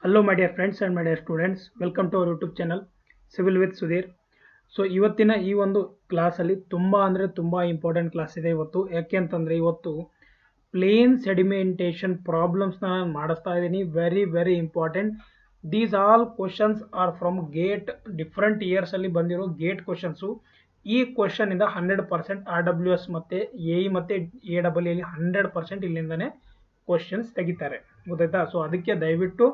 Hello my dear friends and my dear students, welcome to our YouTube channel Civil with Sudheer. So ಇವತ್ತಿನ ಈ ಒಂದು ಕ್ಲಾಸಲ್ಲಿ ತುಂಬ important class ಇದೆ ಇವತ್ತು. ಯಾಕೆ ಅಂತಂದರೆ ಇವತ್ತು ಪ್ಲೇನ್ ಸೆಡಿಮೆಂಟೇಷನ್ ಪ್ರಾಬ್ಲಮ್ಸ್ನ ನಾನು ಮಾಡಿಸ್ತಾ ಇದ್ದೀನಿ. Very important. These all questions are from GATE, different ಇಯರ್ಸಲ್ಲಿ ಬಂದಿರೋ ಗೇಟ್ ಕ್ವಶನ್ಸು. ಈ ಕ್ವಶನಿಂದ 100% RWS ಮತ್ತು AE ಮತ್ತು AEE 100% ಇಲ್ಲಿಂದನೇ ಕ್ವಶನ್ಸ್ ತೆಗಿತಾರೆ, ಗೊತ್ತಾಯ್ತಾ? ಸೊ ಅದಕ್ಕೆ ದಯವಿಟ್ಟು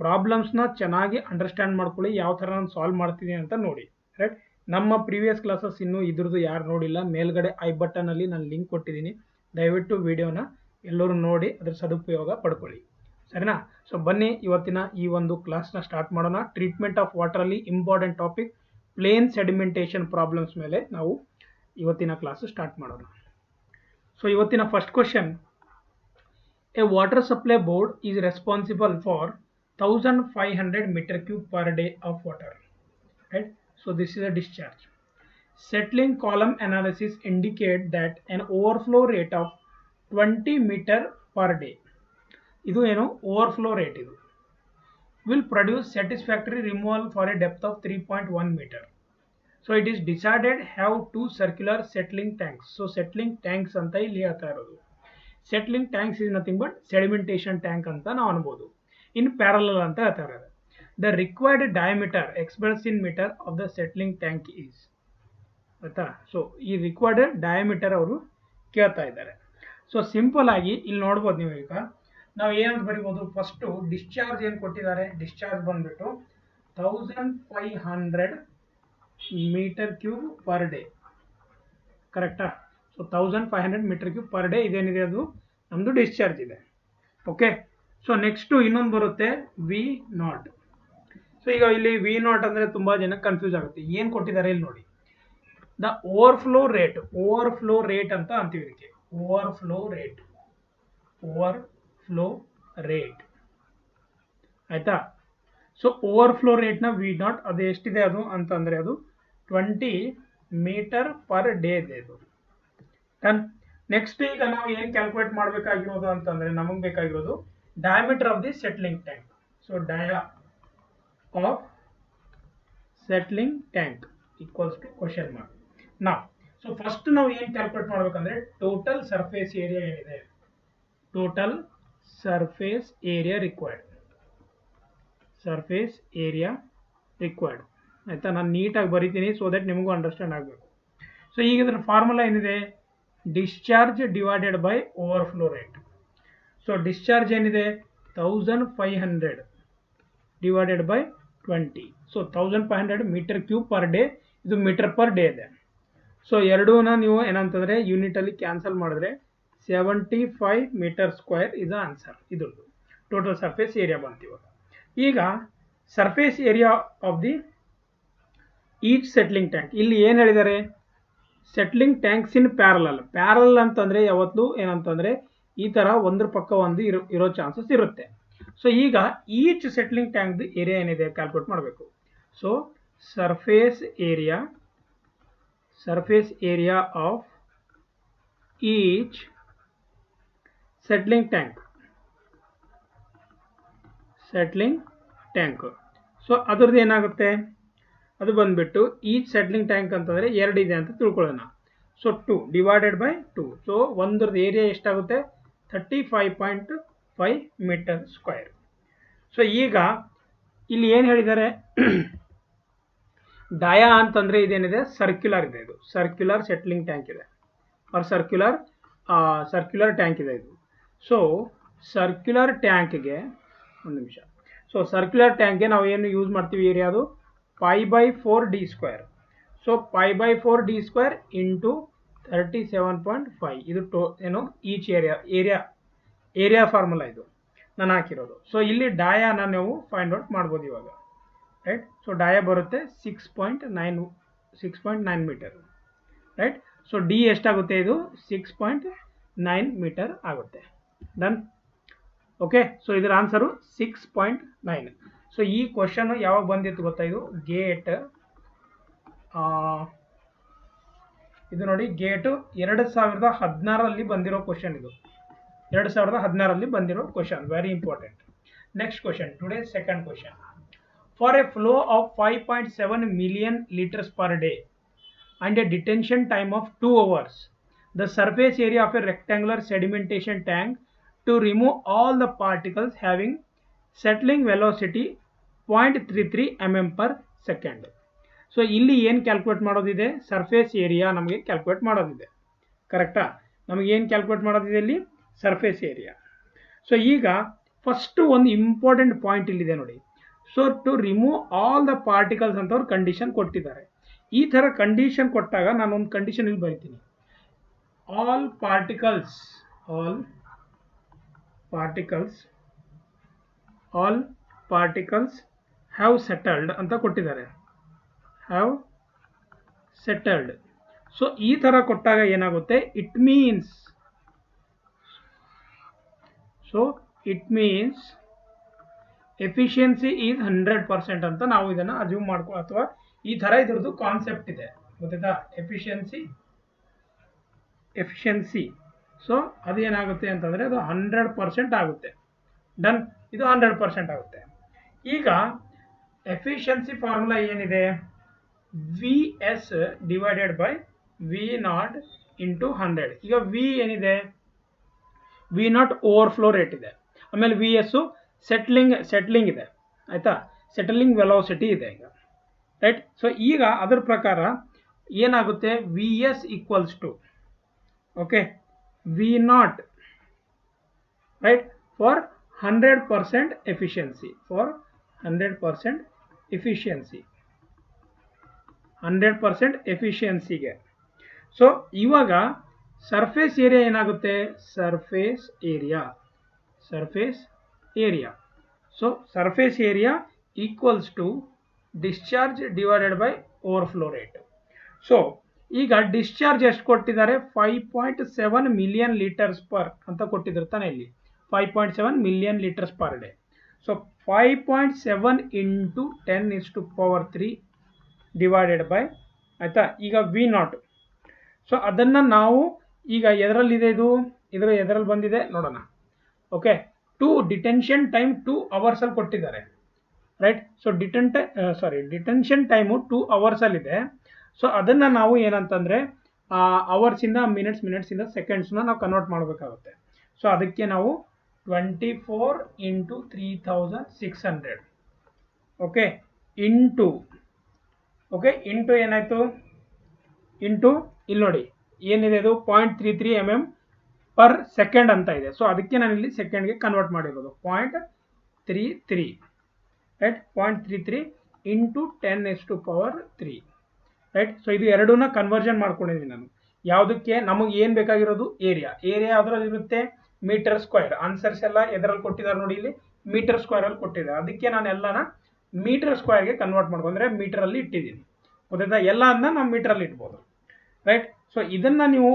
ಪ್ರಾಬ್ಲಮ್ಸ್ನ ಚೆನ್ನಾಗಿ ಅಂಡರ್ಸ್ಟ್ಯಾಂಡ್ ಮಾಡ್ಕೊಳ್ಳಿ, ಯಾವ ಥರ ನಾನು ಸಾಲ್ವ್ ಮಾಡ್ತೀನಿ ಅಂತ ನೋಡಿ, ರೈಟ್? ನಮ್ಮ ಪ್ರೀವಿಯಸ್ ಕ್ಲಾಸಸ್ ಇನ್ನೂ ಇದ್ರದ್ದು ಯಾರು ನೋಡಿಲ್ಲ, ಮೇಲ್ಗಡೆ ಐ ಬಟನಲ್ಲಿ ನಾನು ಲಿಂಕ್ ಕೊಟ್ಟಿದ್ದೀನಿ. ದಯವಿಟ್ಟು ವಿಡಿಯೋನ ಎಲ್ಲರೂ ನೋಡಿ ಅದರ ಸದುಪಯೋಗ ಪಡ್ಕೊಳ್ಳಿ, ಸರಿನಾ? ಸೊ ಬನ್ನಿ ಇವತ್ತಿನ ಈ ಒಂದು ಕ್ಲಾಸ್ನ ಸ್ಟಾರ್ಟ್ ಮಾಡೋಣ. ಟ್ರೀಟ್ಮೆಂಟ್ ಆಫ್ ವಾಟರಲ್ಲಿ important topic plain sedimentation problems ಮೇಲೆ ನಾವು ಇವತ್ತಿನ ಕ್ಲಾಸ್ ಸ್ಟಾರ್ಟ್ ಮಾಡೋಣ. ಸೊ ಇವತ್ತಿನ first question: a water supply board is responsible for 1500 meter cube per day of water, right? So this is a discharge. Settling column analysis indicate that an overflow rate of 20 meter per day, idu eno overflow rate idu, will produce satisfactory removal for a depth of 3.1 meter. So it is decided have two circular settling tanks. So settling tanks anta illi ಹೇಳ್ತಾ ಇರೋದು. Settling tanks is nothing but sedimentation tank ಅಂತ ನಾವು ಅನ್ಬೋದು. In parallel ಅಂತ ಹೇಳ್ತಾರೆ. The required diameter expressed in meter of the settling tank is, ಆಯ್ತಾ? So ಈ required diameter ಅವರು ಕೇಳ್ತಾ ಇದ್ದಾರೆ. ಸೊ ಸಿಂಪಲ್ ಆಗಿ ಇಲ್ಲಿ ನೋಡ್ಬೋದು ನೀವು. ಈಗ ನಾವು ಏನಂತ ಬರಿಬೋದು, ಫಸ್ಟು ಡಿಸ್ಚಾರ್ಜ್ ಏನು ಕೊಟ್ಟಿದ್ದಾರೆ, ಡಿಸ್ಚಾರ್ಜ್ ಬಂದ್ಬಿಟ್ಟು 1500 ಮೀಟರ್ ಕ್ಯೂಬ್ ಪರ್ ಡೇ, ಕರೆಕ್ಟಾ? So 1500 metre cube per day ಇದೇನಿದೆ ಅದು ನಮ್ಮದು ಡಿಸ್ಚಾರ್ಜ್ ಇದೆ. ಓಕೆ, ಸೊ ನೆಕ್ಸ್ಟು ಇನ್ನೊಂದು ಬರುತ್ತೆ ವಿ ನಾಟ್. ಸೊ ಈಗ ಇಲ್ಲಿ ವಿ ನಾಟ್ ಅಂದರೆ ತುಂಬ ಜನ ಕನ್ಫ್ಯೂಸ್ ಆಗುತ್ತೆ. ಏನು ಕೊಟ್ಟಿದ್ದಾರೆ ಇಲ್ಲಿ ನೋಡಿ, ದ ಓವರ್ಫ್ಲೋ ರೇಟ್ ಅಂತ ಅಂತೀವಿ ಇದಕ್ಕೆ. ಓವರ್ಫ್ಲೋ ರೇಟ್ ಆಯ್ತಾ? ಸೊ ಓವರ್ಫ್ಲೋ ರೇಟ್ನ ವಿ ನಾಟ್ ಅದು ಎಷ್ಟಿದೆ ಅದು ಅಂತಂದರೆ ಅದು 20 ಮೀಟರ್ ಪರ್ ಡೇ ಇದೆ ಇದು. ಡನ್. ನೆಕ್ಸ್ಟ್ ಈಗ ನಾವು ಏನು ಕ್ಯಾಲ್ಕುಲೇಟ್ ಮಾಡಬೇಕಾಗಿರೋದು ಅಂತಂದರೆ, ನಮಗೆ ಬೇಕಾಗಿರೋದು diameter of the settling tank. So dia of settling tank equals to question mark. Now so first ನಾವು ಏನು ಕ್ಯಾಲ್ಕುಲೇಟ್ ಮಾಡಬೇಕಂದ್ರೆ ಟೋಟಲ್ ಸರ್ಫೇಸ್ ಏರಿಯಾ ಏನಿದೆ, ಟೋಟಲ್ ಸರ್ಫೇಸ್ ಏರಿಯಾ ರಿಕ್ವೈರ್ಡ್, ಆಯ್ತಾ? ನಾನು ನೀಟಾಗಿ ಬರಿತೀನಿ ಸೊ ದಟ್ ನಿಮಗೂ ಅಂಡರ್ಸ್ಟ್ಯಾಂಡ್ ಆಗಬೇಕು. ಸೊ ಈಗ ಇದರ ಫಾರ್ಮುಲಾ ಏನಿದೆ, discharge divided by overflow rate. So discharge ಏನಿದೆ 1500 divided by 20. So 1500 metre cube per day, ಇದು ಮೀಟರ್ ಪರ್ ಡೇ ಇದೆ. ಸೊ ಎರಡೂನ ನೀವು ಏನಂತಂದರೆ ಯೂನಿಟಲ್ಲಿ ಕ್ಯಾನ್ಸಲ್ ಮಾಡಿದ್ರೆ 75 ಮೀಟರ್ ಸ್ಕ್ವೇರ್ ಇಸ್ ಆನ್ಸರ್. ಇದ್ರದ್ದು ಟೋಟಲ್ ಸರ್ಫೇಸ್ ಏರಿಯಾ ಬಂತು. ಈಗ surface area of the each settling tank, ಇಲ್ಲಿ ಏನು ಹೇಳಿದ್ದಾರೆ, ಸೆಟ್ಲಿಂಗ್ ಟ್ಯಾಂಕ್ಸ್ ಇನ್ ಪ್ಯಾರಲಲ್ ಅಂತಂದರೆ ಯಾವತ್ತೂ ಏನಂತಂದರೆ ಈ ಥರ ಒಂದ್ರ ಪಕ್ಕ ಒಂದು ಇರೋ ಚಾನ್ಸಸ್ ಇರುತ್ತೆ. ಸೊ ಈಗ ಈಚ್ ಸೆಟ್ಲಿಂಗ್ ಟ್ಯಾಂಕ್ದು ಏರಿಯಾ ಏನಿದೆ ಕ್ಯಾಲ್ಕುಲೇಟ್ ಮಾಡಬೇಕು. So surface area of each settling tank. So ಅದ್ರದ್ದು ಏನಾಗುತ್ತೆ, ಅದು ಬಂದ್ಬಿಟ್ಟು ಈಚ್ ಸೆಟ್ಲಿಂಗ್ ಟ್ಯಾಂಕ್ ಅಂತಂದರೆ 2 ಇದೆ ಅಂತ ತಿಳ್ಕೊಳ್ಳೋಣ. So 2 divided by 2. ಸೊ ಒಂದ್ರದ್ದು ಏರಿಯಾ ಎಷ್ಟಾಗುತ್ತೆ, 35.5 ಮೀಟರ್ ಸ್ಕ್ವೇರ್. ಸೊ ಈಗ ಇಲ್ಲಿ ಏನು ಹೇಳಿದ್ದಾರೆ, ಡಯಾ ಅಂತಂದರೆ ಇದೇನಿದೆ ಸರ್ಕ್ಯುಲರ್ ಇದೆ, ಇದು ಸರ್ಕ್ಯುಲರ್ ಸೆಟ್ಲಿಂಗ್ ಟ್ಯಾಂಕ್ ಇದೆ, ಆರ್ ಸರ್ಕ್ಯುಲರ್ ಟ್ಯಾಂಕ್ ಇದೆ ಇದು. ಸೊ ಸರ್ಕ್ಯುಲರ್ ಟ್ಯಾಂಕ್ಗೆ ಒಂದು ನಿಮಿಷ. ಸೊ ಸರ್ಕ್ಯುಲರ್ ಟ್ಯಾಂಕ್ಗೆ ನಾವು ಏನು ಯೂಸ್ ಮಾಡ್ತೀವಿ ಏರಿಯಾದು π/4d². So π/4d² into 37.5. ಇದು ಏನು ಈಚ್ ಏರಿಯಾ ಫಾರ್ಮುಲಾ ಇದು ನಾನು ಹಾಕಿರೋದು. ಸೊ ಇಲ್ಲಿ ಡಯಾನ ನಾವು ಫೈಂಡ್ ಔಟ್ ಮಾಡ್ಬೋದು ಇವಾಗ, ರೈಟ್? ಸೊ ಡಯಾ ಬರುತ್ತೆ 6.9 ಮೀಟರ್, ರೈಟ್? ಸೊ ಡಿ ಎಷ್ಟಾಗುತ್ತೆ, ಇದು 6.9 ಮೀಟರ್ ಆಗುತ್ತೆ. ಡನ್. ಓಕೆ, ಸೊ ಇದರ ಆನ್ಸರು 6.9. ಸೊ ಈ ಕ್ವಶನ್ ಯಾವಾಗ ಬಂದಿತ್ತು ಗೊತ್ತಾ, ಇದು ಗೇಟ್, ಇದು ನೋಡಿ ಗೇಟು 2016ರಲ್ಲಿ ಬಂದಿರೋ ಕ್ವಶನ್ ಇದು. 2016ರಲ್ಲಿ ಬಂದಿರೋ question, very important. Next question, today's second question. For a flow of 5.7 million liters per day and a detention time of 2 hours, the surface area of a rectangular sedimentation tank to remove all the particles having settling velocity 0.33 mm per second. So ಇಲ್ಲಿ ಏನು calculate ಮಾಡೋದಿದೆ, surface area ನಮಗೆ calculate ಮಾಡೋದಿದೆ. ಕರೆಕ್ಟಾ? ನಮಗೆ ಏನು calculate ಮಾಡೋದಿದೆ ಇಲ್ಲಿ? Surface area. ಸೊ ಈಗ ಫಸ್ಟ್ ಒಂದು ಇಂಪಾರ್ಟೆಂಟ್ ಪಾಯಿಂಟ್ ಇಲ್ಲಿದೆ ನೋಡಿ. So to remove all the particles ಅಂತ ಅವ್ರು ಕಂಡೀಷನ್ ಕೊಟ್ಟಿದ್ದಾರೆ. ಈ ಥರ ಕಂಡೀಷನ್ ಕೊಟ್ಟಾಗ ನಾನು ಒಂದು ಕಂಡೀಷನ್ ಇಲ್ಲಿ ಬರೀತೀನಿ. ಆಲ್ ಪಾರ್ಟಿಕಲ್ಸ್ ಹ್ಯಾವ್ ಸೆಟಲ್ಡ್ ಅಂತ ಕೊಟ್ಟಿದ್ದಾರೆ. Have settled. ಸೊ ಈ ಥರ ಕೊಟ್ಟಾಗ ಏನಾಗುತ್ತೆ, ಇಟ್ ಮೀನ್ಸ್ ಎಫಿಷಿಯನ್ಸಿ ಈಸ್ 100% ಅಂತ ನಾವು ಇದನ್ನು ಅಸ್ಯೂಮ್ ಮಾಡ್ಕೊ, ಅಥವಾ ಈ ಥರ ಇದ್ರದ್ದು ಕಾನ್ಸೆಪ್ಟ್ ಇದೆ, ಗೊತ್ತಾಯ್ತಾ? ಎಫಿಷಿಯನ್ಸಿ. ಸೊ ಅದು ಏನಾಗುತ್ತೆ ಅಂತಂದರೆ ಅದು 100% ಆಗುತ್ತೆ. ಡನ್, ಇದು 100% ಆಗುತ್ತೆ. ಈಗ ಎಫಿಷಿಯನ್ಸಿ ಫಾರ್ಮುಲಾ ಏನಿದೆ? VS divided by V0 into 100. ಈಗ V ಏನಿದೆ? V0 ಓವರ್ಫ್ಲೋ ರೇಟ್ ಇದೆ. ಆಮೇಲೆ VS ಸೆಟ್ಲಿಂಗ್ ಇದೆ, ಆಯ್ತಾ? ಸೆಟಲಿಂಗ್ ವೆಲಾಸಿಟಿ ಇದೆ ಈಗ, ರೈಟ್? ಸೊ ಈಗ ಅದರ ಪ್ರಕಾರ ಏನಾಗುತ್ತೆ? VS equals to okay V0, right, for 100% efficiency, 100% ಎಫಿಷಿಯನ್ಸಿಗೆ. ಸೊ ಇವಾಗ ಸರ್ಫೇಸ್ ಏರಿಯಾ ಏನಾಗುತ್ತೆ? Surface area. So surface area equals to discharge divided by overflow rate. So ಈಗ ಡಿಸ್ಚಾರ್ಜ್ ಎಷ್ಟು ಕೊಟ್ಟಿದ್ದಾರೆ? 5.7 ಮಿಲಿಯನ್ ಲೀಟರ್ಸ್ ಪರ್ ಅಂತ ಕೊಟ್ಟಿದ್ರು ತಾನೆ ಇಲ್ಲಿ, 5.7 million litres per day. So 5.7 into 10⁻³ divided by, ಆಯ್ತಾ? ಈಗ V0. ಸೊ ಅದನ್ನು ನಾವು ಈಗ ಎದರಲ್ಲಿದೆ, ಎದರಲ್ಲಿ ಬಂದಿದೆ ನೋಡೋಣ. ಓಕೆ, ಡಿಟೆನ್ಷನ್ ಟೈಮ್ 2 hours ಅಲ್ಲಿ ಕೊಟ್ಟಿದ್ದಾರೆ, right? So detention time 2 hours ಅಲ್ಲಿದೆ. ಸೊ ಅದನ್ನು ನಾವು ಏನಂತಂದರೆ ಅವರ್ಸಿಂದ ಮಿನಿಟ್ಸಿಂದ ಸೆಕೆಂಡ್ಸ್ನ ನಾವು ಕನ್ವರ್ಟ್ ಮಾಡಬೇಕಾಗುತ್ತೆ. ಸೊ ಅದಕ್ಕೆ ನಾವು 24 ಇಂಟು 3600 ಓಕೆ ಇಂಟು ಏನಾಯಿತು? ಇಂಟು ಇಲ್ಲಿ ನೋಡಿ ಏನಿದೆ, ಅದು 0.33 mm per second ಅಂತ ಇದೆ. ಸೊ ಅದಕ್ಕೆ ನಾನು ಇಲ್ಲಿ ಸೆಕೆಂಡ್ಗೆ ಕನ್ವರ್ಟ್ ಮಾಡಿರೋದು 0.33, ರೈಟ್? 0.33 into 10⁻³ right? ಸೊ ಇದು ಎರಡನ್ನ ಕನ್ವರ್ಷನ್ ಮಾಡ್ಕೊಂಡಿದ್ದೀನಿ ನಾನು. ಯಾವುದಕ್ಕೆ? ನಮಗೆ ಏನು ಬೇಕಾಗಿರೋದು? ಏರಿಯಾ ಯಾವುದ್ರಲ್ಲಿ ಇರುತ್ತೆ? Metre square. ಆನ್ಸರ್ಸ್ ಎಲ್ಲ ಎದರಲ್ಲಿ ಕೊಟ್ಟಿದ್ದಾರೆ ನೋಡಿ, ಇಲ್ಲಿ ಮೀಟರ್ ಸ್ಕ್ವೇರಲ್ಲಿ ಕೊಟ್ಟಿದ್ದಾರೆ. ಅದಕ್ಕೆ ನಾನು ಎಲ್ಲನ ಮೀಟರ್ ಸ್ಕ್ವೇರ್ಗೆ ಕನ್ವರ್ಟ್ ಮಾಡ್ಕೊಂಡ್ರೆ ಮೀಟರಲ್ಲಿ ಇಟ್ಟಿದ್ದೀನಿ, ಗೊತ್ತಾಯ್ತಾ? ಎಲ್ಲ ಅದನ್ನ ನಾವು ಮೀಟರಲ್ಲಿ ಇಟ್ಬೋದು, ರೈಟ್? ಸೊ ಇದನ್ನು ನೀವು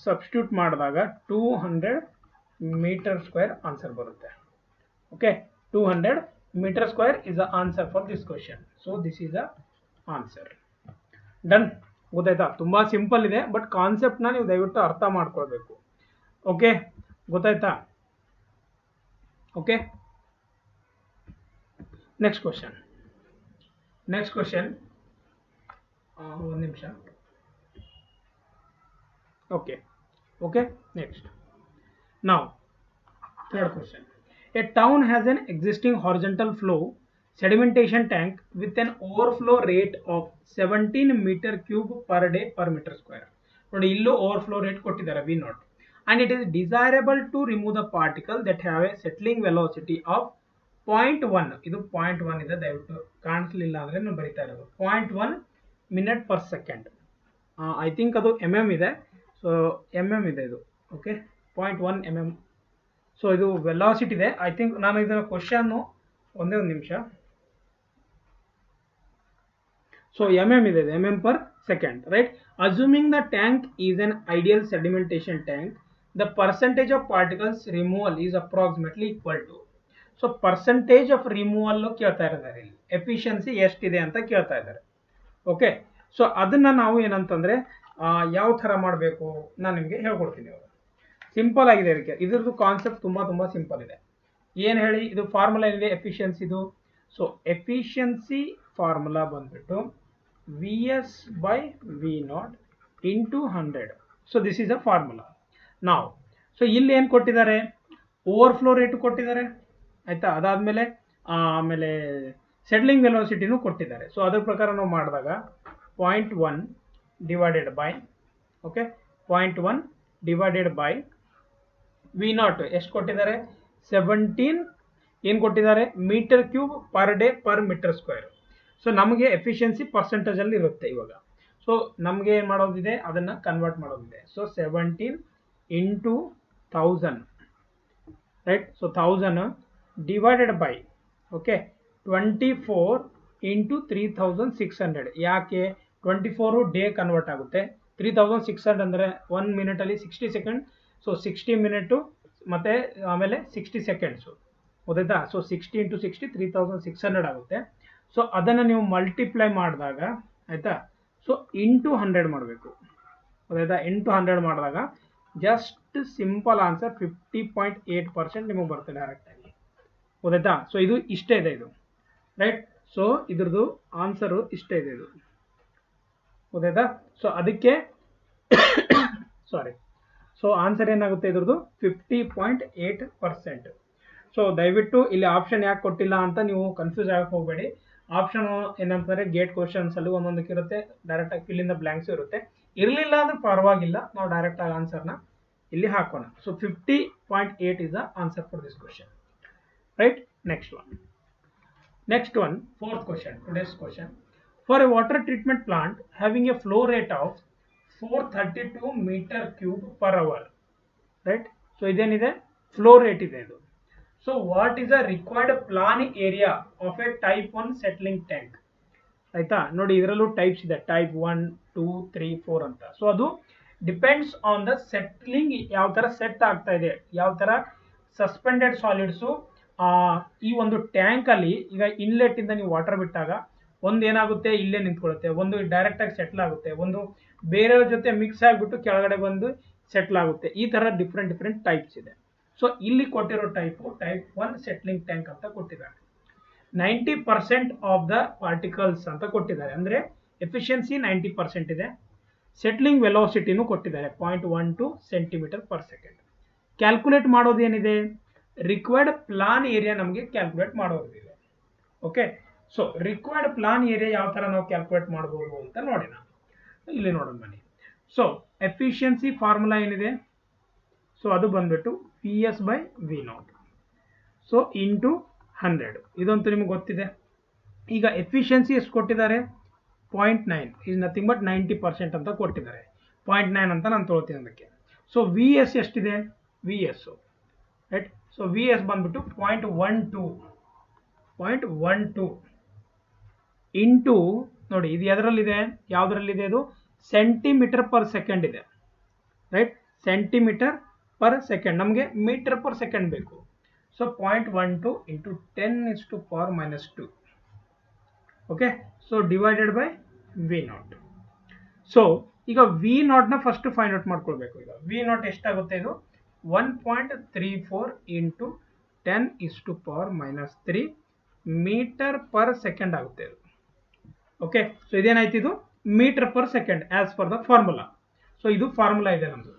ಸಬ್ಸ್ಟಿಟ್ಯೂಟ್ ಮಾಡಿದಾಗ 200 ಮೀಟರ್ ಸ್ಕ್ವೇರ್ ಆನ್ಸರ್ ಬರುತ್ತೆ. Okay, 200 metre square is the answer for this question. So this is the answer. Done, ಗೊತ್ತಾಯ್ತಾ? ತುಂಬ ಸಿಂಪಲ್ ಇದೆ, ಬಟ್ ಕಾನ್ಸೆಪ್ಟ್ನ ನೀವು ದಯವಿಟ್ಟು ಅರ್ಥ ಮಾಡ್ಕೊಳ್ಬೇಕು. ಓಕೆ, ಗೊತ್ತಾಯ್ತಾ? Okay, next question. ಒಂದು ನಿಮಿಷ. Okay, next. Now, third question. A town has an existing horizontal flow sedimentation tank with an overflow rate of 17 m³ per day per meter square. ನೋಡಿ, ಇಲ್ಲೂ overflow rate ಕೊಟ್ಟಿದ್ದಾರೆ V0, and it is desirable to remove the particle that have a settling velocity of 0.1. ಇದು 0.1 ಇದೆ, ದಯವಿಟ್ಟು ಕಾಣಿಸ್ಲಿಲ್ಲ ಅಂದರೆ ನಾನು ಬರಿತಾ ಇರೋದು 0.1 minute per second. I think ಅದು mm ಇದೆ. ಸೊ ಇದೆ ಇದು. Okay, 0.1 mm. ಸೊ ಇದು ವೆಲಾಸಿಟಿ ಇದೆ. ಐ ಥಿಂಕ್ ನಾನು ಇದರ ಕ್ವಶನ್ನು ಒಂದೇ ಒಂದು ನಿಮಿಷ. ಸೊ ಇದೆ, mm per second, right? Assuming the tank is an ideal sedimentation tank, the percentage of particles removal is approximately equal to. So percentage of removal ಕೇಳ್ತಾ ಇದ್ದಾರೆ ಇಲ್ಲಿ, ಎಫಿಷಿಯನ್ಸಿ ಎಷ್ಟಿದೆ ಅಂತ ಕೇಳ್ತಾ ಇದ್ದಾರೆ. ಓಕೆ, ಸೊ ಅದನ್ನು ನಾವು ಏನಂತಂದರೆ ಯಾವ ಥರ ಮಾಡಬೇಕು ನಾನು ನಿಮಗೆ ಹೇಳ್ಕೊಡ್ತೀನಿ. ಸಿಂಪಲ್ ಆಗಿದೆ, ಇದಕ್ಕೆ ಇದ್ರದ್ದು ಕಾನ್ಸೆಪ್ಟ್ ತುಂಬ ಸಿಂಪಲ್ ಇದೆ. ಏನು ಹೇಳಿ ಇದು ಫಾರ್ಮುಲಾ ಏನಿದೆ ಎಫಿಷಿಯನ್ಸಿದು. ಸೊ ಎಫಿಷಿಯನ್ಸಿ ಫಾರ್ಮುಲಾ ಬಂದ್ಬಿಟ್ಟು VS by V0 into 100. So this is a formula. ನಾವು ಸೊ ಇಲ್ಲಿ ಏನು ಕೊಟ್ಟಿದ್ದಾರೆ, ಓವರ್ಫ್ಲೋ ರೇಟ್ ಕೊಟ್ಟಿದ್ದಾರೆ ಆಯ್ತಾ. ಅದಾದಮೇಲೆ ಆಮೇಲೆ ಸೆಟ್ಲಿಂಗ್ ವೆಲೋಸಿಟಿನೂ ಕೊಟ್ಟಿದ್ದಾರೆ. ಸೊ ಅದ್ರ ಪ್ರಕಾರ ನಾವು ಮಾಡಿದಾಗ 0.1 divided by okay 0.1 divided by V0 ಎಷ್ಟು ಕೊಟ್ಟಿದ್ದಾರೆ, 17 ಏನು ಕೊಟ್ಟಿದ್ದಾರೆ metre cube per day per metre square. So ನಮಗೆ ಎಫಿಷಿಯನ್ಸಿ ಪರ್ಸೆಂಟೇಜಲ್ಲಿ ಇರುತ್ತೆ ಇವಾಗ. ಸೊ ನಮಗೆ ಏನು ಮಾಡೋದಿದೆ ಅದನ್ನು ಕನ್ವರ್ಟ್ ಮಾಡೋದಿದೆ. So 17 into 1000 right. So 1000 divided by okay 24 into 3600. ಯಾಕೆ 24 ಡೇ ಕನ್ವರ್ಟ್ ಆಗುತ್ತೆ, 3600 ಅಂದರೆ 1 ಮಿನಿಟಲ್ಲಿ 60 ಸೆಕೆಂಡ್. ಸೊ 60 ಮಿನಿಟು ಮತ್ತು ಆಮೇಲೆ 60 ಸೆಕೆಂಡ್ಸು ಗೊತ್ತಾಯ್ತಾ. ಸೊ 60 into 60 3600 ಆಗುತ್ತೆ. ಸೊ ಅದನ್ನು ನೀವು ಮಲ್ಟಿಪ್ಲೈ ಮಾಡಿದಾಗ ಆಯಿತಾ, ಸೊ ಇಂಟು 100 ಮಾಡಬೇಕು ಗೊತ್ತಾಯ್ತಾ. ಇಂಟು 100 ಮಾಡಿದಾಗ ಜಸ್ಟ್ ಸಿಂಪಲ್ ಆನ್ಸರ್ 50.8% ನಿಮಗೆ ಬರುತ್ತೆ ಡೈರೆಕ್ಟಾಗಿ ಗೊತ್ತಾಯ್ತಾ. ಸೊ ಇದು ಇಷ್ಟೇ ಇದೆ ಇದು ರೈಟ್. ಸೊ ಇದ್ರದ್ದು ಆನ್ಸರು ಇಷ್ಟೇ ಇದೆ ಇದು ಗೊತ್ತಾಯ್ತಾ. ಸೊ ಅದಕ್ಕೆ ಸಾರಿ, ಸೊ ಆನ್ಸರ್ ಏನಾಗುತ್ತೆ ಇದ್ರದ್ದು 50.8%. ಸೊ ದಯವಿಟ್ಟು ಇಲ್ಲಿ ಆಪ್ಷನ್ ಯಾಕೆ ಕೊಟ್ಟಿಲ್ಲ ಅಂತ ನೀವು ಕನ್ಫ್ಯೂಸ್ ಆಗಕ್ಕೆ ಹೋಗಬೇಡಿ. ಆಪ್ಷನ್ ಏನಂತಂದರೆ ಗೇಟ್ ಕ್ವಶನ್ಸಲ್ಲಿ ಒಂದೊಂದಕ್ಕೆ ಇರುತ್ತೆ, ಡೈರೆಕ್ಟಾಗಿ ಫಿಲ್ ಇನ್ ದ ಬ್ಲ್ಯಾಂಕ್ಸ್ ಇರುತ್ತೆ. ಇರಲಿಲ್ಲ ಅಂದ್ರೆ ಪರವಾಗಿಲ್ಲ, ನಾವು ಡೈರೆಕ್ಟಾಗಿ ಆನ್ಸರ್ನ ಇಲ್ಲಿ ಹಾಕೋಣ. So 50.8 is the answer for this question right. Next one, fourth question, today's question. For a water treatment plant having a flow rate of 432 meter cube per hour right. So ಇದೇನಿದೆ flow rate ಇದೆ ಇದು. So what is the required plan area of a type 1 settling tank ಆಯ್ತಾ. ನೋಡಿ ಇದರಲ್ಲೂ types ಇದೆ, type 1 2 3 4 ಅಂತ. So ಅದು depends on the settling, ಯಾವ ಥರ ಸೆಟ್ ಆಗ್ತಾ ಇದೆ, ಯಾವ ಥರ ಸಸ್ಪೆಂಡೆಡ್ ಸಾಲಿಡ್ಸು ಈ ಒಂದು ಟ್ಯಾಂಕಲ್ಲಿ. ಈಗ ಇನ್ಲೆಟ್ ಇಂದ ನೀವು ವಾಟರ್ ಬಿಟ್ಟಾಗ ಒಂದು ಏನಾಗುತ್ತೆ ಇಲ್ಲೇ ನಿಂತ್ಕೊಳ್ಳುತ್ತೆ, ಒಂದು ಡೈರೆಕ್ಟಾಗಿ ಸೆಟ್ಲ್ ಆಗುತ್ತೆ, ಒಂದು ಬೇರೆಯವ್ರ ಜೊತೆ ಮಿಕ್ಸ್ ಆಗಿಬಿಟ್ಟು ಕೆಳಗಡೆ ಬಂದು ಸೆಟ್ಲ್ ಆಗುತ್ತೆ. ಈ ಥರ ಡಿಫ್ರೆಂಟ್ ಟೈಪ್ಸ್ ಇದೆ. ಸೊ ಇಲ್ಲಿ ಕೊಟ್ಟಿರೋ ಟೈಪ್ 1 ಸೆಟ್ಲಿಂಗ್ ಟ್ಯಾಂಕ್ ಅಂತ ಕೊಟ್ಟಿದ್ದಾರೆ. 90% ಆಫ್ ದ ಪಾರ್ಟಿಕಲ್ಸ್ ಅಂತ ಕೊಟ್ಟಿದ್ದಾರೆ, ಅಂದರೆ ಎಫಿಷಿಯನ್ಸಿ 90% ಇದೆ. ಸೆಟ್ಲಿಂಗ್ ವೆಲೋಸಿಟಿನೂ ಕೊಟ್ಟಿದ್ದಾರೆ 0.12 cm/s. ಕ್ಯಾಲ್ಕುಲೇಟ್ ಮಾಡೋದು ಏನಿದೆ, ರಿಕ್ವೈರ್ಡ್ ಪ್ಲಾನ್ ಏರಿಯಾ ನಮಗೆ ಕ್ಯಾಲ್ಕುಲೇಟ್ ಮಾಡೋದಿದೆ okay. So required plan area ಯಾವ ಥರ ನಾವು ಕ್ಯಾಲ್ಕುಲೇಟ್ ಮಾಡ್ಬೋದು ಅಂತ ನೋಡೋಣ. ಇಲ್ಲಿ ನೋಡೋಣ ಬನ್ನಿ. ಸೊ ಎಫಿಷಿಯನ್ಸಿ ಫಾರ್ಮುಲಾ ಏನಿದೆ, ಸೊ ಅದು ಬಂದ್ಬಿಟ್ಟು PS by V0 so into 100. ಇದಂತೂ ನಿಮಗೆ ಗೊತ್ತಿದೆ. ಈಗ ಎಫಿಷಿಯನ್ಸಿ ಎಷ್ಟು ಕೊಟ್ಟಿದ್ದಾರೆ, 0.9 ಈಸ್ ನಥಿಂಗ್ ಬಟ್ 90% ಅಂತ ಕೊಟ್ಟಿದ್ದಾರೆ. 0.9 ಅಂತ ನಾನು ತೊಗೊಳ್ತೀನಿ ಅದಕ್ಕೆ. ಸೊ VS ಎಷ್ಟಿದೆ, VS ರೈಟ್. ಸೊ VS ಬಂದ್ಬಿಟ್ಟು 0.12 ಇಂಟು ನೋಡಿ ಇದು ಎದರಲ್ಲಿದೆ, ಯಾವುದರಲ್ಲಿದೆ, ಅದು cm/s ಇದೆ ರೈಟ್. cm/s, ನಮಗೆ m/s ಬೇಕು. So 0.12 into 10⁻⁻². Okay. So divided by V0. So ಈಗ V0ನ ಫಸ್ಟ್ ಫೈಂಡ್ ಔಟ್ ಮಾಡ್ಕೊಳ್ಬೇಕು. ಈಗ V0 ಎಷ್ಟಾಗುತ್ತೆ, ಇದು 1.34 ಇಂಟು 10⁻³ m/s ಆಗುತ್ತೆ ಇದು ಓಕೆ. ಸೊ ಇದೇನಾಯ್ತು, ಇದು m/s as per the formula. So ಇದು ಫಾರ್ಮುಲಾ ಇದೆ ನಮ್ಮದು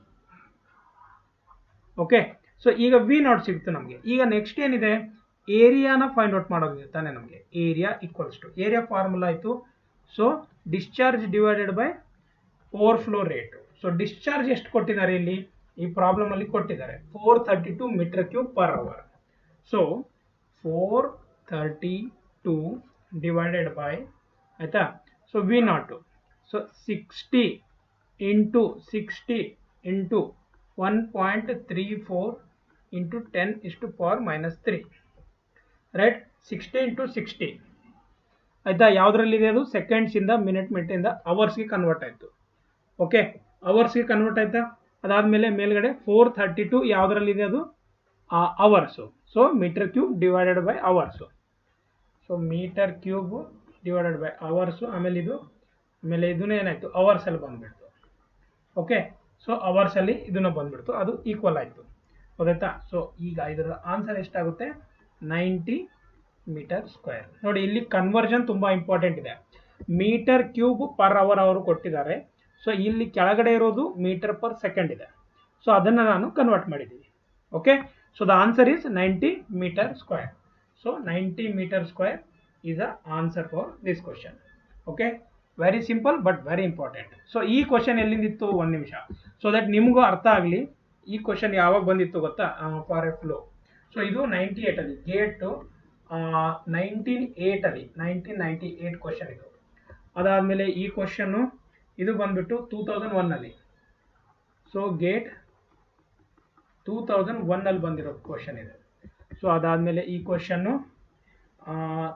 ಓಕೆ. ಸೊ ಈಗ V0 ಸಿಗುತ್ತೆ ನಮಗೆ. ಈಗ ನೆಕ್ಸ್ಟ್ ಏನಿದೆ, ಏರಿಯಾನ ಫೈಂಡ್ ಔಟ್ ಮಾಡೋದಿದೆ ತಾನೇ ನಮಗೆ. Area equals to area formula ಆಯಿತು. So discharge divided by overflow rate. So discharge ಎಷ್ಟು ಕೊಟ್ಟಿದ್ದಾರೆ ಇಲ್ಲಿ ಈ ಪ್ರಾಬ್ಲಮ್ ಅಲ್ಲಿ ಕೊಟ್ಟಿದ್ದಾರೆ, 432 m³/h. ಸೊ 432 ಡಿವೈಡೆಡ್ ಬೈ ಆಯ್ತಾ. So V0 so 60 into 1.34 into 10⁻³ right. 60 into 60 ಆಯ್ತಾ. ಯಾವುದರಲ್ಲಿದೆ ಅದು ಸೆಕೆಂಡ್ಸಿಂದ ಮಿನಿಟಿಂದ ಅವರ್ಸ್ಗೆ ಕನ್ವರ್ಟ್ ಆಯಿತು ಓಕೆ. ಅವರ್ಸ್ಗೆ ಕನ್ವರ್ಟ್ ಆಯ್ತಾ. ಅದಾದಮೇಲೆ ಮೇಲ್ಗಡೆ 432 ಯಾವುದರಲ್ಲಿದೆ, ಅದು hours. So m³ divided by hours. So m³ divided by hours. ಆಮೇಲೆ ಇದನ್ನ ಏನಾಯಿತು, ಅವರ್ಸಲ್ಲಿ ಬಂದುಬಿಡ್ತು ಓಕೆ. ಸೊ ಅವರ್ಸಲ್ಲಿ ಇದನ್ನು ಬಂದುಬಿಡ್ತು, ಅದು ಈಕ್ವಲ್ ಆಯಿತು ಗೊತ್ತಾಯ್ತಾ? ಸೊ ಈಗ ಇದರ ಆನ್ಸರ್ ಎಷ್ಟಾಗುತ್ತೆ? 90 ಮೀಟರ್ ಸ್ಕ್ವೇರ್. ನೋಡಿ ಇಲ್ಲಿ ಕನ್ವರ್ಷನ್ ತುಂಬಾ ಇಂಪಾರ್ಟೆಂಟ್ ಇದೆ. ಮೀಟರ್ ಕ್ಯೂಬ್ ಪರ್ ಅವರ್ ಅವರು ಕೊಟ್ಟಿದ್ದಾರೆ. ಸೊ ಇಲ್ಲಿ ಕೆಳಗಡೆ ಇರೋದು ಮೀಟರ್ ಪರ್ ಸೆಕೆಂಡ್ ಇದೆ. ಸೊ ಅದನ್ನು ನಾನು ಕನ್ವರ್ಟ್ ಮಾಡಿದ್ದೀನಿ. Okay, so the answer is 90 metre square. So 90 metre square is the answer for this question. Okay, very simple but very important. So ಈ ಕ್ವಶನ್ ಎಲ್ಲಿಂದಿತ್ತು? ಒಂದು ನಿಮಿಷ, ಸೊ ದಟ್ ನಿಮಗೂ ಅರ್ಥ ಆಗಲಿ. ಈ ಕ್ವಶನ್ ಯಾವಾಗ ಬಂದಿತ್ತು ಗೊತ್ತಾ? For A flow. ಸೊ ಇದು 98 ಅಲ್ಲಿ ಗೇಟ್ 1998 ಕ್ವಶನ್ ಇದು. ಅದಾದಮೇಲೆ ಈ ಕ್ವಶನ್ನು ಇದು ಬಂದ್ಬಿಟ್ಟು 2001 ಅಲ್ಲಿ. ಸೊ ಗೇಟ್ 2001 ಅಲ್ಲಿ ಬಂದಿರೋ ಕ್ವಶನ್ ಇದೆ. ಸೊ ಅದಾದಮೇಲೆ ಈ ಕ್ವಶನ್ನು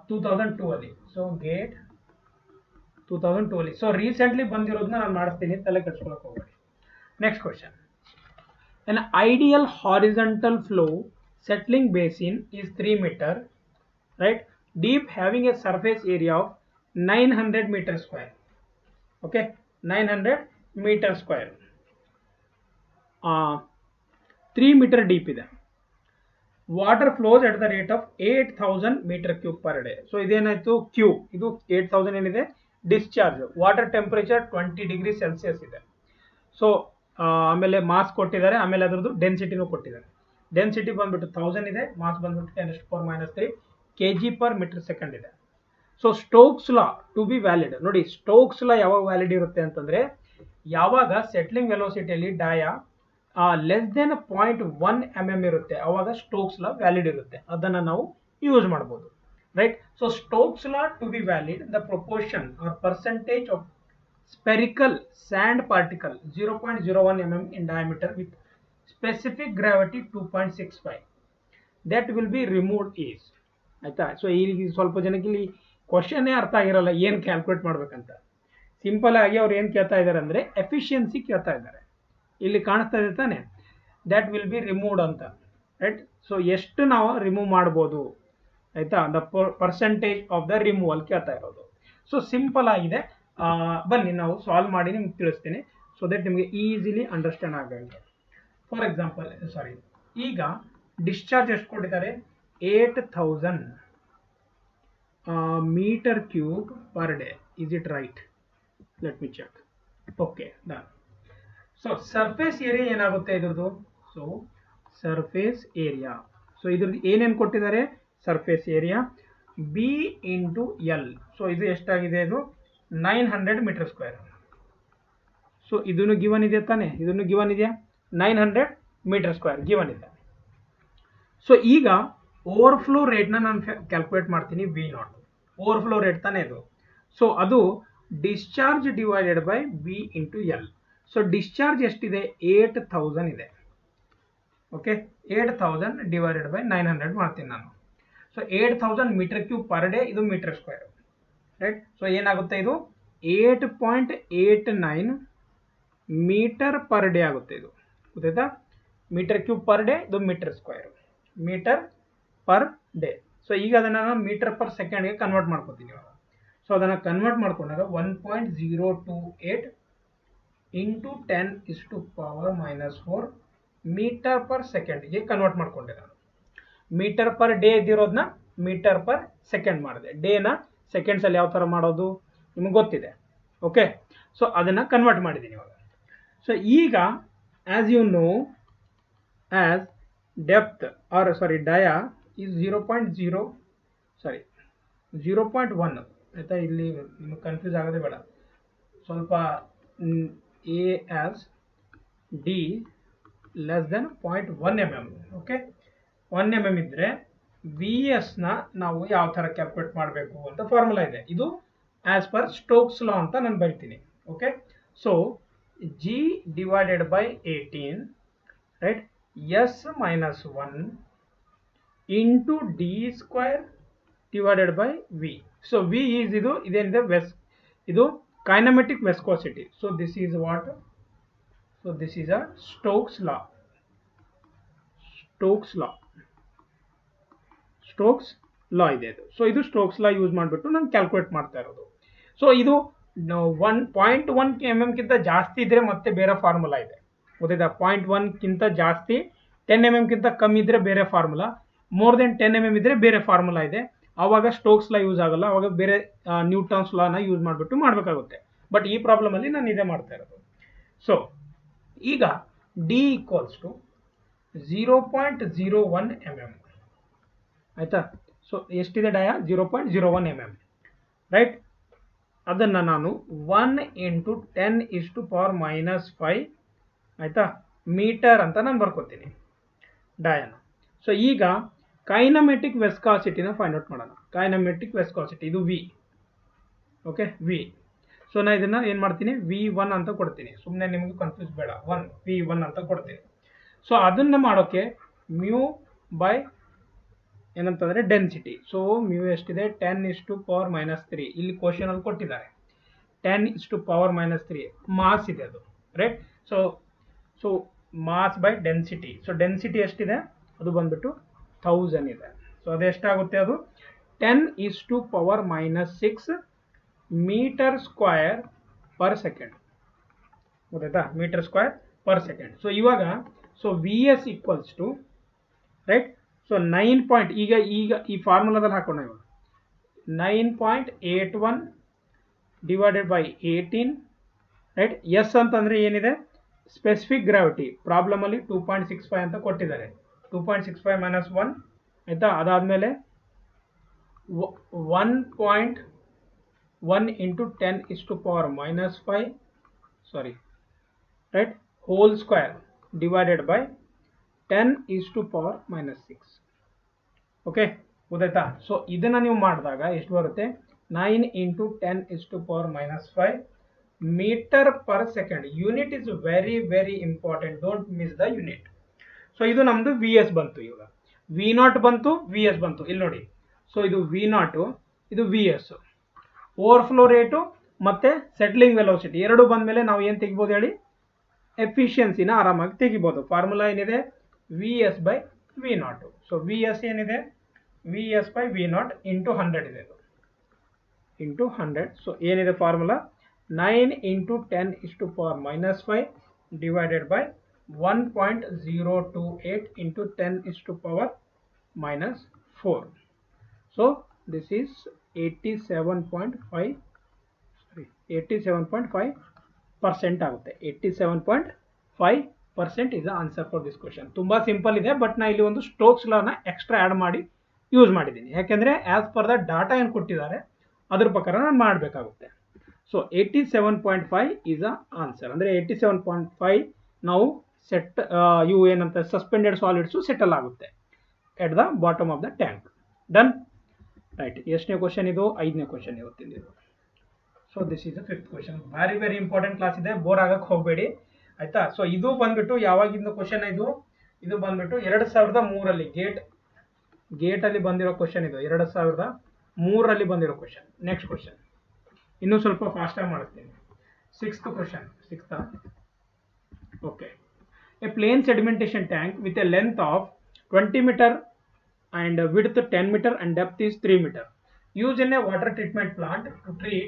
2002 ಅಲ್ಲಿ. ಸೊ ಗೇಟ್ 2002 ಅಲ್ಲಿ. ಸೊ ರೀಸೆಂಟ್ಲಿ ಬಂದಿರೋದನ್ನ ನಾನು ಮಾಡಿಸ್ತೀನಿ, ತಲೆ ಕೆಡಿಸ್ಕೊಳಕ್ಕೆ ಹೋಗ್ಬೇಡಿ. Next question. An ideal horizontal flow settling basin is 3 meter, right, deep, having a surface area of 900 meter square. Okay, 900 meter square. 3 meter deep ಇದೆ. Water flows at the rate of 8000 meter cube per day. So ಇದೇನಾಯ್ತು? Q. ಇದು 8000 ಏನಿದೆ discharge. Water temperature 20 degree Celsius ಇದೆ. So ಆಮೇಲೆ mass ಕೊಟ್ಟಿದ್ದಾರೆ, ಆಮೇಲೆ ಅದರದ್ದು ಡೆನ್ಸಿಟಿನೂ ಕೊಟ್ಟಿದ್ದಾರೆ. ಡೆನ್ಸಿಟಿ ಬಂದ್ಬಿಟ್ಟು 1000 ಇದೆ, ಮಾಸ್ ಬಂದ್ಬಿಟ್ಟು 10⁻³ kg per meter second ಇದೆ. So Stokes law to be valid. ನೋಡಿ ಸ್ಟೋಕ್ಸ್ ಲಾ ಯಾವಾಗ ವ್ಯಾಲಿಡ್ ಇರುತ್ತೆ ಅಂತಂದ್ರೆ, ಯಾವಾಗ ಸೆಟ್ಲಿಂಗ್ ವೆಲೋಸಿಟಿಯಲ್ಲಿ ಡಯಾ ಲೆಸ್ ದೆನ್ 0.1 mm ಇರುತ್ತೆ, ಅವಾಗ ಸ್ಟೋಕ್ಸ್ ಲಾ ವ್ಯಾಲಿಡ್ ಇರುತ್ತೆ. ಅದನ್ನು ನಾವು ಯೂಸ್ ಮಾಡ್ಬೋದು, right? So Stokes law to be valid, the proportion or percentage of spherical sand particle 0.01 mm in diameter with specific gravity 2.65 that will be removed is. ಆಯ್ತಾ? So ಇಲ್ಲಿ ಸ್ವಲ್ಪ ಜನಕ್ಕೆ ಇಲ್ಲಿ ಕ್ವಶನ್ನೇ ಅರ್ಥ ಆಗಿರಲ್ಲ, ಏನು ಕ್ಯಾಲ್ಕುಲೇಟ್ ಮಾಡ್ಬೇಕಂತ. ಸಿಂಪಲ್ ಆಗಿ ಅವ್ರು ಏನು ಕೇಳ್ತಾ ಇದ್ದಾರೆ ಅಂದರೆ ಎಫಿಷಿಯನ್ಸಿ ಕೇಳ್ತಾ ಇದ್ದಾರೆ. ಇಲ್ಲಿ ಕಾಣಿಸ್ತಾ ಇದೆ ತಾನೆ, ದ್ಯಾಟ್ ವಿಲ್ ಬಿ ರಿಮೂವ್ಡ್ ಅಂತ, ರೈಟ್? ಸೊ ಎಷ್ಟು ನಾವು ರಿಮೂವ್ ಮಾಡ್ಬೋದು, ಆಯ್ತಾ? The percentage of the removal ಕೇಳ್ತಾ ಇರೋದು. ಸೊ ಸಿಂಪಲ್ ಆಗಿದೆ. ಬನ್ನಿ ನಾವು ಸಾಲ್ವ್ ಮಾಡಿ ನಿಮ್ಗೆ ತಿಳಿಸ್ತೀನಿ, ಸೊ ದಟ್ ನಿಮಗೆ ಈಸಿಲಿ ಅಂಡರ್ಸ್ಟ್ಯಾಂಡ್ ಆಗಂಗೆ. ಫಾರ್ ಎಕ್ಸಾಂಪಲ್, ಸಾರಿ, ಈಗ ಡಿಸ್ಚಾರ್ಜ್ ಎಷ್ಟು ಕೊಟ್ಟಿದ್ದಾರೆ? 8000 metre cube per day. Is it right? Let me check. Okay, done. So surface area ಏನಾಗುತ್ತೆ ಇದ್ರದ್ದು? ಸೊ ಸರ್ಫೇಸ್ ಏರಿಯಾ, ಸೊ ಇದ್ರದ್ದು ಏನೇನು ಕೊಟ್ಟಿದ್ದಾರೆ? Surface area B into L. So ಇದು ಎಷ್ಟಾಗಿದೆ? ಇದು 900 ಮೀಟರ್ ಸ್ಕ್ವೇರ್. ಸೊ ಇದನ್ನು ಗಿವನ್ ಇದೆ ತಾನೆ, ಇದನ್ನು ಗಿವನ್ ಇದೆಯಾ? 900 ಮೀಟರ್ ಸ್ಕ್ವೇರ್ ಗಿವನ್ ಇದೆ. ಸೊ ಈಗ ಓವರ್ಫ್ಲೋ ರೇಟ್ನ ನಾನು ಕ್ಯಾಲ್ಕುಲೇಟ್ ಮಾಡ್ತೀನಿ. V0 ಓವರ್ಫ್ಲೋ ರೇಟ್ ತಾನೆ ಇದು. ಸೊ ಅದು discharge divided by B into L. So discharge ಎಷ್ಟಿದೆ? 8000 ಇದೆ. ಓಕೆ, 8000 ಡಿವೈಡೆಡ್ ಬೈ 900 ಮಾಡ್ತೀನಿ ನಾನು. So 8000 metre cube per day, ಇದು ಮೀಟರ್ ಸ್ಕ್ವೇರ್, ರೈಟ್? ಸೊ ಏನಾಗುತ್ತೆ? ಇದು 8.89 ಮೀಟರ್ ಪರ್ ಡೇ ಆಗುತ್ತೆ. ಇದು ಗೊತ್ತಾಯ್ತಾ? ಮೀಟರ್ ಕ್ಯೂಬ್ ಪರ್ ಡೇ, ಇದು metre square, metre per day. So ಈಗ ಅದನ್ನು ನಾನು ಮೀಟರ್ ಪರ್ ಸೆಕೆಂಡ್ಗೆ ಕನ್ವರ್ಟ್ ಮಾಡ್ಕೊತೀನಿ ಇವಾಗ. ಸೊ ಅದನ್ನು ಕನ್ವರ್ಟ್ ಮಾಡ್ಕೊಂಡಾಗ 1.028 ಇಂಟು 10⁻⁻4 ಮೀಟರ್ ಪರ್ ಸೆಕೆಂಡ್ಗೆ ಕನ್ವರ್ಟ್ ಮಾಡ್ಕೊಂಡೆ ನಾನು. ಮೀಟರ್ ಪರ್ ಡೇ ಇದ್ದಿರೋದನ್ನ ಮೀಟರ್ ಪರ್ ಸೆಕೆಂಡ್ ಮಾಡಿದೆ. ಡೇನ ಸೆಕೆಂಡ್ಸಲ್ಲಿ ಯಾವ ಥರ ಮಾಡೋದು ನಿಮಗೆ ಗೊತ್ತಿದೆ. ಓಕೆ, ಸೊ ಅದನ್ನು ಕನ್ವರ್ಟ್ ಮಾಡಿದ್ದೀನಿ ಇವಾಗ. ಸೊ ಈಗ as you know, as depth or sorry dia is 0.1, ಆಯಿತಾ? ಇಲ್ಲಿ ನಿಮಗೆ ಕನ್ಫ್ಯೂಸ್ ಆಗೋದೇ ಬೇಡ. ಸ್ವಲ್ಪ a as D less than 0.1 mm. Okay, 1 mm ಇದ್ದರೆ ವಿ ಎಸ್ನ ನಾವು ಯಾವ ಥರ ಕ್ಯಾಲ್ಕುಲೇಟ್ ಮಾಡಬೇಕು ಅಂತ ಫಾರ್ಮುಲಾ ಇದೆ. ಇದು ಆ್ಯಸ್ ಪರ್ ಸ್ಟೋಕ್ಸ್ ಲಾ ಅಂತ ನಾನು ಬರಿತೀನಿ. Okay, so G divided by 18, right, S minus 1 into D square divided by V. So V is ಇದು ಇದೇನಿದೆ ಇದು kinematic viscosity. So this is what? So this is a Stokes law. Stokes law ಇದೆ ಇದು. So ಇದು Stokes ಲಾ use ಮಾಡಿಬಿಟ್ಟು ನಾನು calculate ಮಾಡ್ತಾ ಇರೋದು. ಸೊ ಇದು 1.1 mm ಗಿಂತ ಜಾಸ್ತಿ ಇದ್ರೆ ಮತ್ತೆ ಬೇರೆ ಫಾರ್ಮುಲಾ ಇದೆ, ಗೊತ್ತಿದೆ? 0.1 ಗಿಂತ ಜಾಸ್ತಿ 10 mm ಗಿಂತ ಕಮ್ಮಿ ಇದ್ರೆ ಬೇರೆ ಫಾರ್ಮುಲಾ, ಮೋರ್ ದೆನ್ 10 mm ಇದ್ರೆ ಬೇರೆ ಫಾರ್ಮುಲಾ ಇದೆ. ಆವಾಗ ಸ್ಟೋಕ್ಸ್ ಲಾ ಯೂಸ್ ಆಗಲ್ಲ, ಅವಾಗ ಬೇರೆ ನ್ಯೂಟನ್ಸ್ ಲಾನ ಯೂಸ್ ಮಾಡಿಬಿಟ್ಟು ಮಾಡಬೇಕಾಗುತ್ತೆ. ಬಟ್ ಈ ಪ್ರಾಬ್ಲಮ್ ಅಲ್ಲಿ ನಾನು ಇದೇ ಮಾಡ್ತಾ ಇರೋದು. ಸೊ ಈಗ ಡಿ ಈಕ್ವಲ್ಸ್ ಟು 0.01 mm ಆಯ್ತಾ. ಸೊ ಎಷ್ಟಿದೆ ಡಯಾ? 0.01 mm, right. ಅದನ್ನು ನಾನು 1 × 10⁻⁻5 ಆಯ್ತಾ ಮೀಟರ್ ಅಂತ ನಾನು ಬರ್ಕೋತೀನಿ ಡಯಾನ. ಸೊ ಈಗ ಕೈನಮೆಟಿಕ್ ವೆಸ್ಕಾಸಿಟಿನ ಫೈಂಡ್ ಔಟ್ ಮಾಡೋಣ. ಕೈನಮೆಟಿಕ್ ವೆಸ್ಕಾಸಿಟಿ ಇದು ವಿ, ಓಕೆ ವಿ. ಸೊ ನಾನು ಇದನ್ನು ಏನು ಮಾಡ್ತೀನಿ, V1 ಅಂತ ಕೊಡ್ತೀನಿ, ಸುಮ್ಮನೆ ನಿಮಗೆ ಕನ್ಫ್ಯೂಸ್ ಬೇಡ, V1 ಅಂತ ಕೊಡ್ತೀನಿ. ಸೊ ಅದನ್ನು ಮಾಡೋಕ್ಕೆ ಮ್ಯೂ ಬೈ ಏನಂತಂದರೆ ಡೆನ್ಸಿಟಿ. ಸೊ ಮ್ಯೂ ಎಷ್ಟಿದೆ? 10⁻⁻3. ಇಲ್ಲಿ ಕ್ವಶನ್ ಅಲ್ಲಿ ಕೊಟ್ಟಿದ್ದಾರೆ 10⁻⁻3 ಮಾಸ್ ಇದೆ ಅದು, right. So mass by density. So density ಎಷ್ಟಿದೆ? ಅದು ಬಂದ್ಬಿಟ್ಟು 1000 ಇದೆ. ಸೊ ಅದೆಷ್ಟಾಗುತ್ತೆ? ಅದು 10⁻⁻6 ಮೀಟರ್ ಸ್ಕ್ವಯರ್ ಪರ್ ಸೆಕೆಂಡ್, ಗೊತ್ತಾಯ್ತಾ? Metre square per second. So ಇವಾಗ V S equals to, right. So 9 point, ಈಗ ಈ ಫಾರ್ಮುಲಾದಲ್ಲಿ ಹಾಕೋಣ ಇವಾಗ 9.81 ಡಿವೈಡೆಡ್ ಬೈ 18, ರೈಟ್. ಎಸ್ ಅಂತಂದರೆ ಏನಿದೆ? Specific gravity. ಪ್ರಾಬ್ಲಮ್ ಅಲ್ಲಿ 2.65 ಅಂತ ಕೊಟ್ಟಿದ್ದಾರೆ. 2.65 - 1 ಆಯ್ತಾ. ಅದಾದಮೇಲೆ 1.1 × 10⁻⁻5 sorry, right, whole square divided by 10⁻⁻6. Okay, ಗೊತ್ತಾಯ್ತಾ? ಸೊ ಇದನ್ನು ನೀವು ಮಾಡಿದಾಗ ಎಷ್ಟು ಬರುತ್ತೆ? 9 × 10⁻⁻5 metre per second. Unit is very very important, don't miss the unit. So ಇದು ನಮ್ದು ವಿ ಎಸ್ ಬಂತು. ಇವಾಗ V0 ಬಂತು, ವಿ ಎಸ್ ಬಂತು. ಇಲ್ಲಿ ನೋಡಿ, ಸೊ ಇದು V0, ಇದು ವಿ ಎಸ್. ಓವರ್ಫ್ಲೋ ರೇಟು ಮತ್ತೆ ಸೆಟ್ಲಿಂಗ್ ವೆಲೋಸಿಟಿ ಎರಡು ಬಂದಮೇಲೆ ನಾವು ಏನು ತೆಗಿಬೋದು ಹೇಳಿ? ಎಫಿಷಿಯನ್ಸಿನ ಆರಾಮಾಗಿ ತೆಗಿಬೋದು. ಫಾರ್ಮುಲಾ ಏನಿದೆ? V S by V0. So V S ಏನಿದೆ? ವಿ ಎಸ್ ಬೈ V0 × 100 ಇದೆ, ಇದು ಇಂಟು 100. ಸೊ ಏನಿದೆ formula? 9 × 10⁻⁻5 divided by 1.028 × 10⁻⁻4. So this is 87.5% ಆಗುತ್ತೆ. 87.5% is the answer for this question. ತುಂಬ ಸಿಂಪಲ್ ಇದೆ, ಬಟ್ ನಾ ಇಲ್ಲಿ ಒಂದು ಸ್ಟೋಕ್ಸ್ ಲಾನ ಎಕ್ಸ್ಟ್ರಾ ಆ್ಯಡ್ ಮಾಡಿ ಯೂಸ್ ಮಾಡಿದ್ದೀನಿ. ಯಾಕೆಂದರೆ ಆ್ಯಸ್ ಪರ್ ದ ಡಾಟಾ ಏನು ಕೊಟ್ಟಿದ್ದಾರೆ ಅದ್ರ ಪ್ರಕಾರ ನಾನು ಮಾಡಬೇಕಾಗುತ್ತೆ. So 87.5 is a answer. ಅಂದರೆ 87.5 ನಾವು ಸೆಟ್ ಇವು ಏನಂತ ಸಸ್ಪೆಂಡೆಡ್ ಸಾಲಿಡ್ಸು ಸೆಟಲ್ ಆಗುತ್ತೆ at the bottom of the tank. Done, right. ಎಷ್ಟನೇ ಕ್ವಶನ್ ಇದು? 5ನೇ ಕ್ವಶನ್ ಇವತ್ತಿಂದು. So this is the 5th question. Very very important class ಇದೆ, ಬೋರ್ ಆಗಕ್ಕೆ ಹೋಗಬೇಡಿ ಆಯ್ತಾ. ಸೊ ಇದು ಬಂದ್ಬಿಟ್ಟು ಯಾವಾಗಿಂದ ಕ್ವಶನ್? ಇದು ಬಂದ್ಬಿಟ್ಟು 2003 ಗೇಟ್ ಅಲ್ಲಿ ಬಂದಿರೋ ಕ್ವಶನ್. ಇದು 2003 ಬಂದಿರೋ ಕ್ವಶನ್. ನೆಕ್ಸ್ಟ್ ಕ್ವಶನ್ ಇನ್ನೂ ಸ್ವಲ್ಪ ಫಾಸ್ಟಾಗಿ ಮಾಡಿಸ್ತೀನಿ. 6th question. Okay. A plain sedimentation tank with a length of 20 meter and width 10 meter and depth is 3 meter. Used in a water treatment plant to treat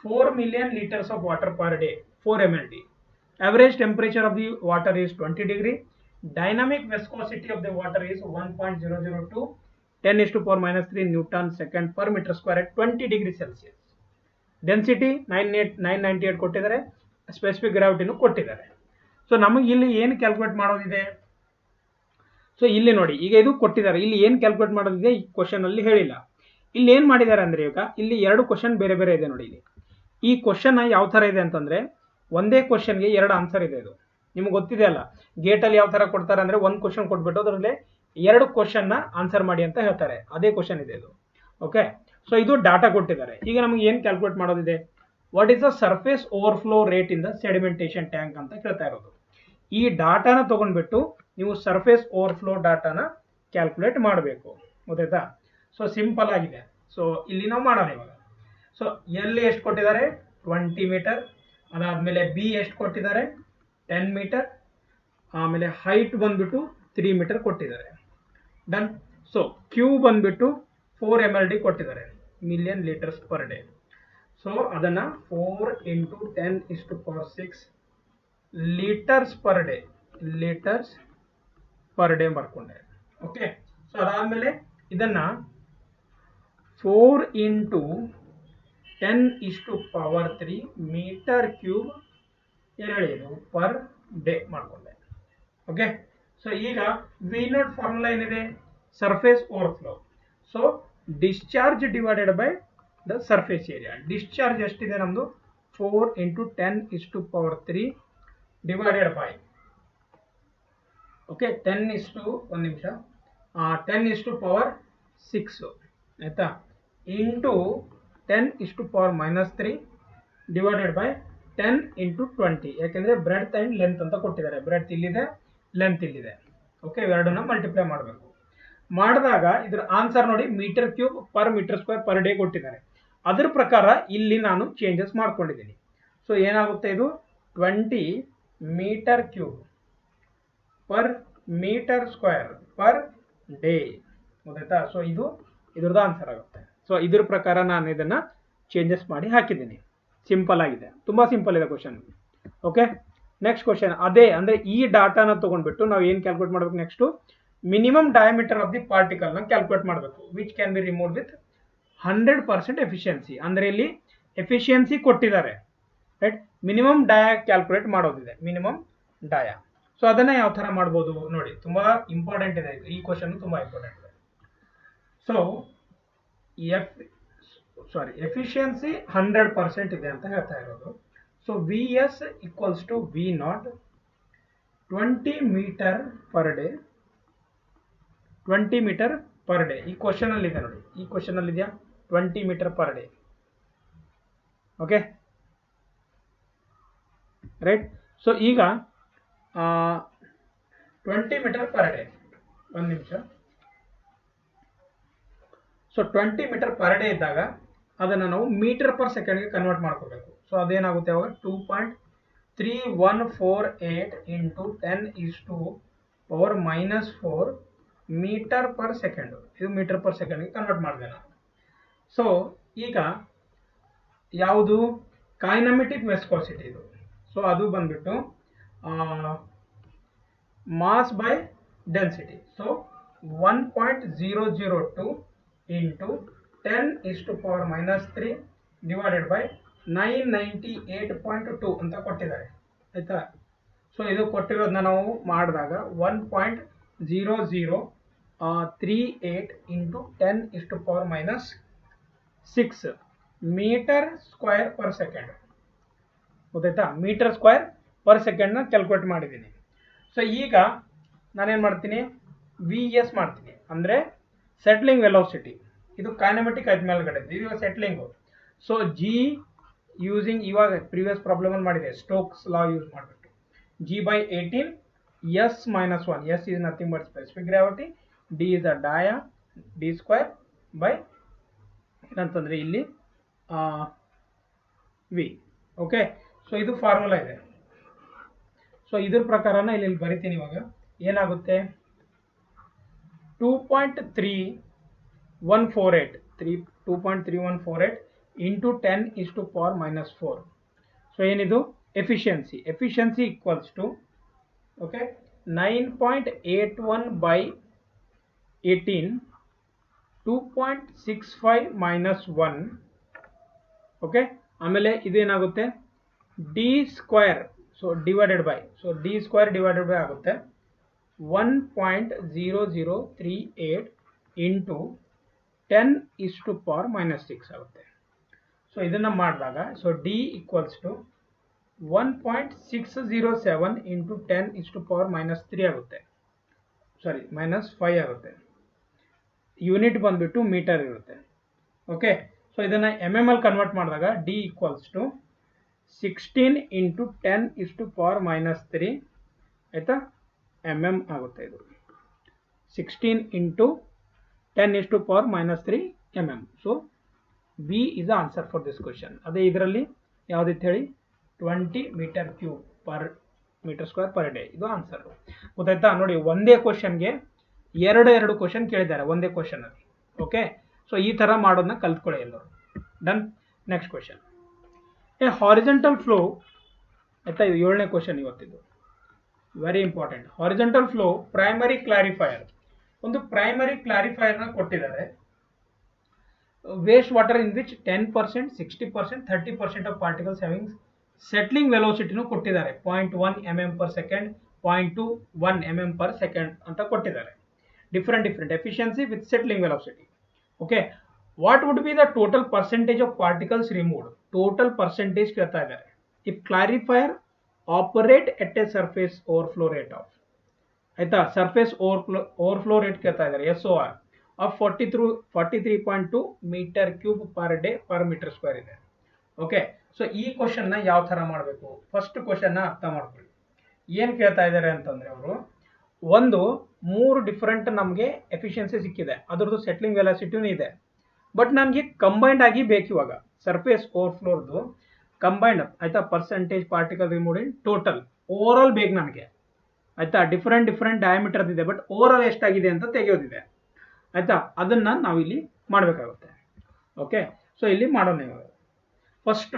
4 million liters of water per day, 4 mld. Average temperature of the water is 20 degree. Dynamic viscosity of the water is 1.002 10⁻⁻3 Newton second per meter square at 20 degrees Celsius. Density 998 ಕೊಟ್ಟಿದ್ದಾರೆ, specific ಗ್ರಾವಿಟಿನೂ ಕೊಟ್ಟಿದ್ದಾರೆ. So ನಮಗೆ ಇಲ್ಲಿ ಏನು calculate ಮಾಡೋದಿದೆ? So ಇಲ್ಲಿ ನೋಡಿ, ಈಗ ಇದು ಕೊಟ್ಟಿದ್ದಾರೆ, ಇಲ್ಲಿ ಏನು ಕ್ಯಾಲ್ಕುಲೇಟ್ ಮಾಡೋದಿದೆ ಈ ಕ್ವಶನ್ ಅಲ್ಲಿ ಹೇಳಿಲ್ಲ. ಇಲ್ಲಿ ಏನು ಮಾಡಿದ್ದಾರೆ ಅಂದರೆ, ಈಗ ಇಲ್ಲಿ 2 ಕ್ವಶನ್ ಬೇರೆ ಬೇರೆ ಇದೆ ನೋಡಿ. ಇಲ್ಲಿ ಈ ಕ್ವಶನ್ ಯಾವ ಥರ ಇದೆ ಅಂತಂದರೆ, ಒಂದೇ ಕ್ವಶನ್ಗೆ 2 ಆನ್ಸರ್ ಇದೆ. ಇದು ನಿಮ್ಗೆ ಗೊತ್ತಿದೆ ಅಲ್ಲ, ಗೇಟಲ್ಲಿ ಯಾವ ಥರ ಕೊಡ್ತಾರೆ ಅಂದರೆ, ಒಂದು ಕ್ವಶನ್ ಕೊಟ್ಬಿಟ್ಟು ಅದರಲ್ಲಿ 2 ಕ್ವಶನ್ನ ಆನ್ಸರ್ ಮಾಡಿ ಅಂತ ಹೇಳ್ತಾರೆ. ಅದೇ ಕ್ವಶನ್ ಇದೆ ಇದು. ಓಕೆ, ಸೊ ಇದು ಡಾಟಾ ಕೊಟ್ಟಿದ್ದಾರೆ. ಈಗ ನಮಗೆ ಏನು ಕ್ಯಾಲ್ಕುಲೇಟ್ ಮಾಡೋದಿದೆ? What is the surface overflow rate in the sedimentation tank ಅಂತ ಕೇಳ್ತಾ ಇರೋದು. ಈ ಡಾಟಾನ ತೊಗೊಂಡ್ಬಿಟ್ಟು ನೀವು ಸರ್ಫೇಸ್ ಓವರ್ಫ್ಲೋ ಡಾಟಾನ ಕ್ಯಾಲ್ಕುಲೇಟ್ ಮಾಡಬೇಕು, ಗೊತ್ತಾಯ್ತಾ? ಸೊ ಸಿಂಪಲ್ ಆಗಿದೆ. ಸೊ ಇಲ್ಲಿ ನಾವು ಮಾಡೋಣ ಇವಾಗ. ಸೊ ಎಲ್ಲಿ ಎಷ್ಟು ಕೊಟ್ಟಿದ್ದಾರೆ? 20 ಮೀಟರ್. ಅದಾದಮೇಲೆ ಬಿ ಎಷ್ಟು ಕೊಟ್ಟಿದ್ದಾರೆ? 10 ಮೀಟರ್. ಆಮೇಲೆ ಹೈಟ್ ಬಂದ್ಬಿಟ್ಟು 3 ಮೀಟರ್ ಕೊಟ್ಟಿದ್ದಾರೆ. ಡನ್. ಸೊ ಕ್ಯೂ ಬಂದ್ಬಿಟ್ಟು 4 mld ಕೊಟ್ಟಿದ್ದಾರೆ, million litres per day. So ಅದನ್ನು 4 × 10⁻6 litres per day, litres per day ಬರ್ಕೊಂಡೆ. ಓಕೆ, ಸೊ ಅದಾದಮೇಲೆ ಇದನ್ನು 4 × 10⁻³ ಮೀಟರ್ ಕ್ಯೂಬ್ ಏನೇಳಿದು ಪರ್ ಡೇ ಮಾಡ್ಕೊಂಡೆ. ಓಕೆ, ಸೊ ಈಗ ವಿ ನಾಟ್ ಫಾರ್ಮುಲಾ ಏನಿದೆ, surface overflow. So discharge divided by the surface area. Discharge ಎಷ್ಟಿದೆ ನಮ್ಮದು 4 × 10⁻³ ಡಿವೈಡೆಡ್ ಬೈ ಓಕೆ 10⁻6 ಆಯಿತಾ, ಇಂಟು 10⁻³ ಡಿವೈಡೆಡ್ ಬೈ 10 × 20. ಯಾಕೆಂದರೆ ಬ್ರೆಡ್ತ್ ಆ್ಯಂಡ್ ಲೆಂತ್ ಅಂತ ಕೊಟ್ಟಿದ್ದಾರೆ. ಬ್ರೆಡ್ತ್ ಇಲ್ಲಿದೆ, ಲೆಂತ್ ಇಲ್ಲಿದೆ. ಓಕೆ, ಇವೆರಡನ್ನ ಮಲ್ಟಿಪ್ಲೈ ಮಾಡಬೇಕು. ಮಾಡಿದಾಗ ಇದರ ಆನ್ಸರ್ ನೋಡಿ metre cube per metre square per day ಕೊಟ್ಟಿದ್ದಾರೆ. ಅದರ ಪ್ರಕಾರ ಇಲ್ಲಿ ನಾನು ಚೇಂಜಸ್ ಮಾಡ್ಕೊಂಡಿದ್ದೀನಿ. ಸೊ ಏನಾಗುತ್ತೆ, ಇದು 20 metre cube per metre square per day. ಗೊತ್ತಾಯ್ತಾ? ಸೊ ಇದು ಇದ್ರದ್ದು ಆನ್ಸರ್ ಆಗುತ್ತೆ. ಸೊ ಇದ್ರ ಪ್ರಕಾರ ನಾನು ಇದನ್ನು ಚೇಂಜಸ್ ಮಾಡಿ ಹಾಕಿದ್ದೀನಿ. ಸಿಂಪಲ್ ಆಗಿದೆ, ತುಂಬ ಸಿಂಪಲ್ ಇದೆ ಕ್ವಶನ್. ಓಕೆ, ನೆಕ್ಸ್ಟ್ ಕ್ವಶನ್ ಅದೇ ಅಂದರೆ ಈ ಡಾಟಾನ ತೊಗೊಂಡ್ಬಿಟ್ಟು ನಾವು ಏನು ಕ್ಯಾಲ್ಕುಲೇಟ್ ಮಾಡಬೇಕು, next minimum diameter of the ಪಾರ್ಟಿಕಲ್ನ ಕ್ಯಾಲ್ಕುಲೇಟ್ ಮಾಡಬೇಕು. Which can be remove with 100% efficiency. ಅಂದರೆ ಇಲ್ಲಿ ಎಫಿಷಿಯನ್ಸಿ ಕೊಟ್ಟಿದ್ದಾರೆ, ರೈಟ್. ಮಿನಿಮಮ್ ಡಯಾ ಕ್ಯಾಲ್ಕುಲೇಟ್ ಮಾಡೋದಿದೆ, ಮಿನಿಮಮ್ ಡಯಾ. ಸೊ ಅದನ್ನು ಯಾವ ಥರ ಮಾಡ್ಬೋದು ನೋಡಿ, ತುಂಬ ಇಂಪಾರ್ಟೆಂಟ್ ಇದೆ ಈ ಕ್ವಶನ್, ತುಂಬ ಇಂಪಾರ್ಟೆಂಟ್ ಇದೆ. ಸೊ ಎಫಿಷಿಯನ್ಸಿ 100% ಇದೆ ಅಂತ ಹೇಳ್ತಾ ಇರೋದು. So V S equals to V naught 20 metre per day. 20 metre per day ಈ ಕ್ವಶನಲ್ಲಿ ಇದೆ ನೋಡಿ, ಈ ಕ್ವಶನಲ್ಲಿ ಇದೆಯಾ 20 metre per day. Okay, right. So ಈಗ 20 ಮೀಟರ್ ಪರ್ ಡೇ, ಒಂದು ನಿಮಿಷ. ಸೊ 20 ಮೀಟರ್ ಪರ್ ಡೇ ಇದ್ದಾಗ ಅದನ್ನು ನಾವು ಮೀಟರ್ ಪರ್ ಸೆಕೆಂಡ್ಗೆ ಕನ್ವರ್ಟ್ ಮಾಡ್ಕೋಬೇಕು. ಸೊ ಅದೇನಾಗುತ್ತೆ ಅವಾಗ 2.3148 × 10⁻⁻⁴ ಮೀಟರ್ ಪರ್ ಸೆಕೆಂಡ್. ಇದು ಮೀಟರ್ ಪರ್ ಸೆಕೆಂಡ್ಗೆ ಕನ್ವರ್ಟ್ ಮಾಡಿದೆ ನಾನು. ಸೊ ಈಗ ಯಾವುದು ಕೈನೆಮೆಟಿಕ್ ವಿಸ್ಕೋಸಿಟಿ ಇದು. ಸೊ ಅದು ಬಂದ್ಬಿಟ್ಟು mass by density. So 1.002 × 10⁻³ divided by 998.2 ಅಂತ ಕೊಟ್ಟಿದ್ದಾರೆ, ಆಯಿತಾ. ಸೊ ಇದು ಕೊಟ್ಟಿರೋದನ್ನ ನಾವು ಮಾಡಿದಾಗ 1.0038 × 10⁻⁻6 ಮೀಟರ್ ಸ್ಕ್ವೇರ್ ಪರ್ ಸೆಕೆಂಡ್. ಗೊತ್ತಾಯ್ತಾ, ಮೀಟರ್ ಸ್ಕ್ವೇರ್ ಪರ್ ಸೆಕೆಂಡ್ನ ಕ್ಯಾಲ್ಕುಲೇಟ್ ಮಾಡಿದ್ದೀನಿ. ಸೊ ಈಗ ನಾನೇನು ಮಾಡ್ತೀನಿ, ವಿ ಎಸ್ ಮಾಡ್ತೀನಿ, ಅಂದರೆ ಸೆಟ್ಲಿಂಗ್ ವೆಲೋಸಿಟಿ. ಇದು ಕೈನೆಮೆಟಿಕ್ ಆಯ್ತು ಮೇಲ್ಗಡೆ, ಇದು ಸೆಟ್ಲಿಂಗು. ಸೊ ಜಿ ಯೂಸಿಂಗ್ ಇವಾಗ ಪ್ರೀವಿಯಸ್ ಪ್ರಾಬ್ಲಮಲ್ಲಿ ಮಾಡಿದೆ, ಸ್ಟೋಕ್ಸ್ ಲಾ ಯೂಸ್ ಮಾಡಿಬಿಟ್ಟು G/18 S - 1. S is nothing but specific gravity, D is a dia, D square by ಏನಂತಂದರೆ ಇಲ್ಲಿ ವಿ. ಓಕೆ, ಸೊ ಇದು ಫಾರ್ಮುಲಾ ಇದೆ. ಸೊ ಇದ್ರ ಪ್ರಕಾರನ ಇಲ್ಲಿ ಬರಿತೀನಿ. ಇವಾಗ ಏನಾಗುತ್ತೆ, 2.3148 × 10⁻⁻⁴. ಸೊ ಏನಿದು efficiency. Efficiency equals to okay 9.81/18 2.65 - 1. Okay, ಆಮೇಲೆ ಇದೇನಾಗುತ್ತೆ D square. So divided by, so D square divided by ಆಗುತ್ತೆ 1.0038 × 10⁻⁻6 ಆಗುತ್ತೆ. ಸೊ ಇದನ್ನು ಮಾಡಿದಾಗ ಸೊ ಡಿ ಈಕ್ವಲ್ಸ್ ಟು 1.607 × 10⁻⁻³ ಆಗುತ್ತೆ, ಸಾರಿ -5 ಆಗುತ್ತೆ. ಯೂನಿಟ್ ಬಂದ್ಬಿಟ್ಟು ಮೀಟರ್ ಇರುತ್ತೆ. ಓಕೆ, ಸೊ ಇದನ್ನು ಅಲ್ಲಿ ಕನ್ವರ್ಟ್ ಮಾಡಿದಾಗ ಡಿ ಈಕ್ವಲ್ಸ್ ಟು 16 × 10⁻⁻3 ಆಯಿತಾ, ಆಗುತ್ತೆ. ಇದು 16 × 10⁻⁻3 so B is the answer for this question. ಅದೇ ಇದರಲ್ಲಿ ಯಾವುದಿತ್ತು ಹೇಳಿ, 20 metre cube per metre square per day, ಇದು ಆನ್ಸರ್. ಗೊತ್ತಾಯ್ತಾ? ನೋಡಿ, ಒಂದೇ ಕ್ವಶನ್ಗೆ ಎರಡು ಕ್ವಶನ್ ಕೇಳಿದ್ದಾರೆ ಒಂದೇ ಕ್ವಶನಲ್ಲಿ. ಓಕೆ, ಸೊ ಈ ಥರ ಮಾಡೋದನ್ನ ಕಲ್ತ್ಕೊಳ್ಳಿ ಎಲ್ಲರೂ. Done. Next question, a horizontal flow. ಆಯಿತಾ, ಇದು 7ನೇ ಕ್ವಶನ್ ಇವತ್ತಿದ್ದು. Very important. Horizontal flow primary clarifier, ಒಂದು ಪ್ರೈಮರಿ ಕ್ಲಾರಿಫೈಯರ್ನ ಕೊಟ್ಟಿದ್ದಾರೆ. Waste water in which 10%, 60%, 30% of particles having settling ವೆಲೋಸಿಟಿನೂ ಕೊಟ್ಟಿದ್ದಾರೆ. 0.1 mm per second, 0.21 mm per second ಅಂತ ಕೊಟ್ಟಿದ್ದಾರೆ. Different efficiency with settling velocity. Okay, what would be the total percentage of particles removed? Total percentage ಕೇಳ್ತಾ ಇದ್ದಾರೆ. If clarifier operate at a surface overflow rate of, ಆಯ್ತಾ, surface overflow rate ಕೇಳ್ತಾ ಇದ್ದಾರೆ, SOR of 43.2 metre cube per day per metre square ಇದೆ. Okay, so ಈ question ನ ಯಾವ ತರ ಮಾಡಬೇಕು? ಫಸ್ಟ್ ಕ್ವಶನ್ ನ ಅರ್ಥ ಮಾಡ್ಕೊಳ್ಳಿ. ಏನ್ ಕೇಳ್ತಾ ಇದ್ದಾರೆ ಅಂತಂದ್ರೆ ಅವರು ಒಂದು 3 ಡಿಫರೆಂಟ್ ನಮಗೆ ಎಫಿಷಿಯನ್ಸಿ ಸಿಕ್ಕಿದೆ, ಅದರದ್ದು ಸೆಟ್ಲಿಂಗ್ ವೆಲಾಸಿಟಿನೂ ಇದೆ. ಬಟ್ ನನಗೆ ಕಂಬೈಂಡ್ ಆಗಿ ಬೇಕು ಇವಾಗ ಸರ್ಫೇಸ್ ಓವರ್ಫ್ಲೋರ್ದು ಕಂಬೈಂಡ್, ಆಯ್ತಾ, percentage particle removed in total over all ಬೇಕು ನನಗೆ, ಆಯ್ತಾ. ಡಿಫರೆಂಟ್ ಡಯಾಮೀಟರ್ ಇದೆ, ಬಟ್ ಓವರ್ ಆಲ್ ಎಷ್ಟಾಗಿದೆ ಅಂತ ತೆಗೆಯೋದಿದೆ, ಆಯ್ತಾ. ಅದನ್ನ ನಾವು ಇಲ್ಲಿ ಮಾಡಬೇಕಾಗುತ್ತೆ. ಓಕೆ, ಸೊ ಇಲ್ಲಿ ಮಾಡೋಣ ಇವಾಗ. ಫಸ್ಟ್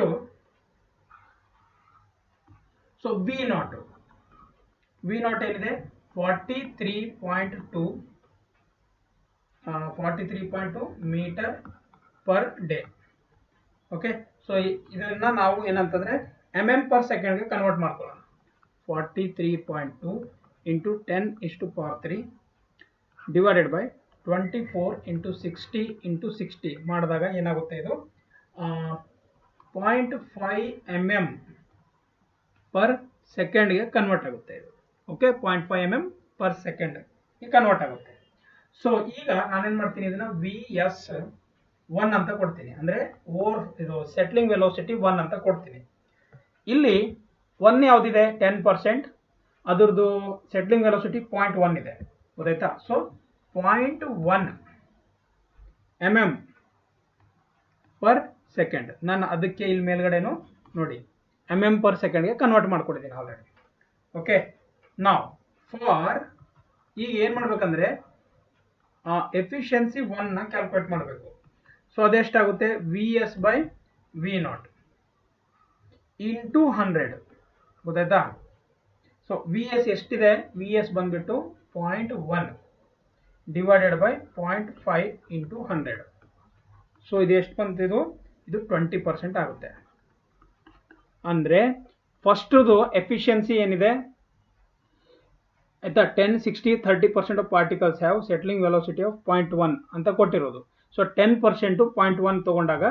ಸೊ ವಿ ನಾಟ್ ಏನಿದೆ 43.2 metre per day. Okay, so ಇದನ್ನ ನಾವು ಏನಂತಂದ್ರೆ mm per second ಗೆ ಕನ್ವರ್ಟ್ ಮಾಡ್ಕೊಳ್ಳೋಣ. 43.2 into 10⁻³ divided by 24 into 60 into 60 ಮಾಡಿದಾಗ ಏನಾಗುತ್ತೆ? ಇದು 0.5 mm per second ಗೆ ಕನ್ವರ್ಟ್ ಆಗುತ್ತೆ ಇದು. ಓಕೆ, 0.5 mm per second ಗೆ ಕನ್ವರ್ಟ್ ಆಗುತ್ತೆ. ಸೊ ಈಗ ನಾನೇನ್ ಮಾಡ್ತೀನಿ, ಇದನ್ನ VS1 ಅಂತ ಕೊಡ್ತೀನಿ, ಅಂದ್ರೆ ಇದು ಸೆಟ್ಲಿಂಗ್ ವೆಲೋಸಿಟಿ 1 ಅಂತ ಕೊಡ್ತೀನಿ. ಇಲ್ಲಿ 1 ಯಾವ್ದಿದೆ? 10%, ಅದರದ್ದು ಸೆಟ್ಲಿಂಗ್ ವೆಲೋಸಿಟಿ 0.1 ಇದೆ, ಗೊತ್ತಾಯ್ತಾ? So 0.1 mm per second. ನಾನು ಅದಕ್ಕೆ ಇಲ್ಲಿ ಮೇಲ್ಗಡೆನು ನೋಡಿ mm per second ಗೆ ಕನ್ವರ್ಟ್ ಮಾಡ್ಕೊಡಿದ್ದೀನಿ ಆಲ್ರೆಡಿ. ಓಕೆ, ನಾವು ಫಾರ್ ಈಗ ಏನ್ ಮಾಡ್ಬೇಕಂದ್ರೆ ಎಫಿಷಿಯನ್ಸಿ 1 ನ ಕ್ಯಾಲ್ಕುಲೇಟ್ ಮಾಡಬೇಕು. ಸೊ ಅದೆಷ್ಟಾಗುತ್ತೆ? VS ಬೈ V0 ಇಂಟು 100, ಗೊತ್ತಾಯ್ತಾ? ಸೊ VS ಎಷ್ಟಿದೆ? VS ಬಂದ್ಬಿಟ್ಟು 0.1 ಡಿವೈಡೆಡ್ ಬೈ 0.5 ಇಂಟು 100. ಸೊ ಇದು ಎಷ್ಟು ಬಂತು? ಇದು 20% ಆಗುತ್ತೆ. ಅಂದ್ರೆ ಫಸ್ಟ್ದು ಎಫಿಷಿಯನ್ಸಿ ಏನಿದೆ, ಆಯ್ತಾ, 10, 60, 30% of particles have settling velocity of 0.1 ಅಂತ ಕೊಟ್ಟಿರೋದು. ಸೊ 10% 0.1 ತಗೊಂಡಾಗ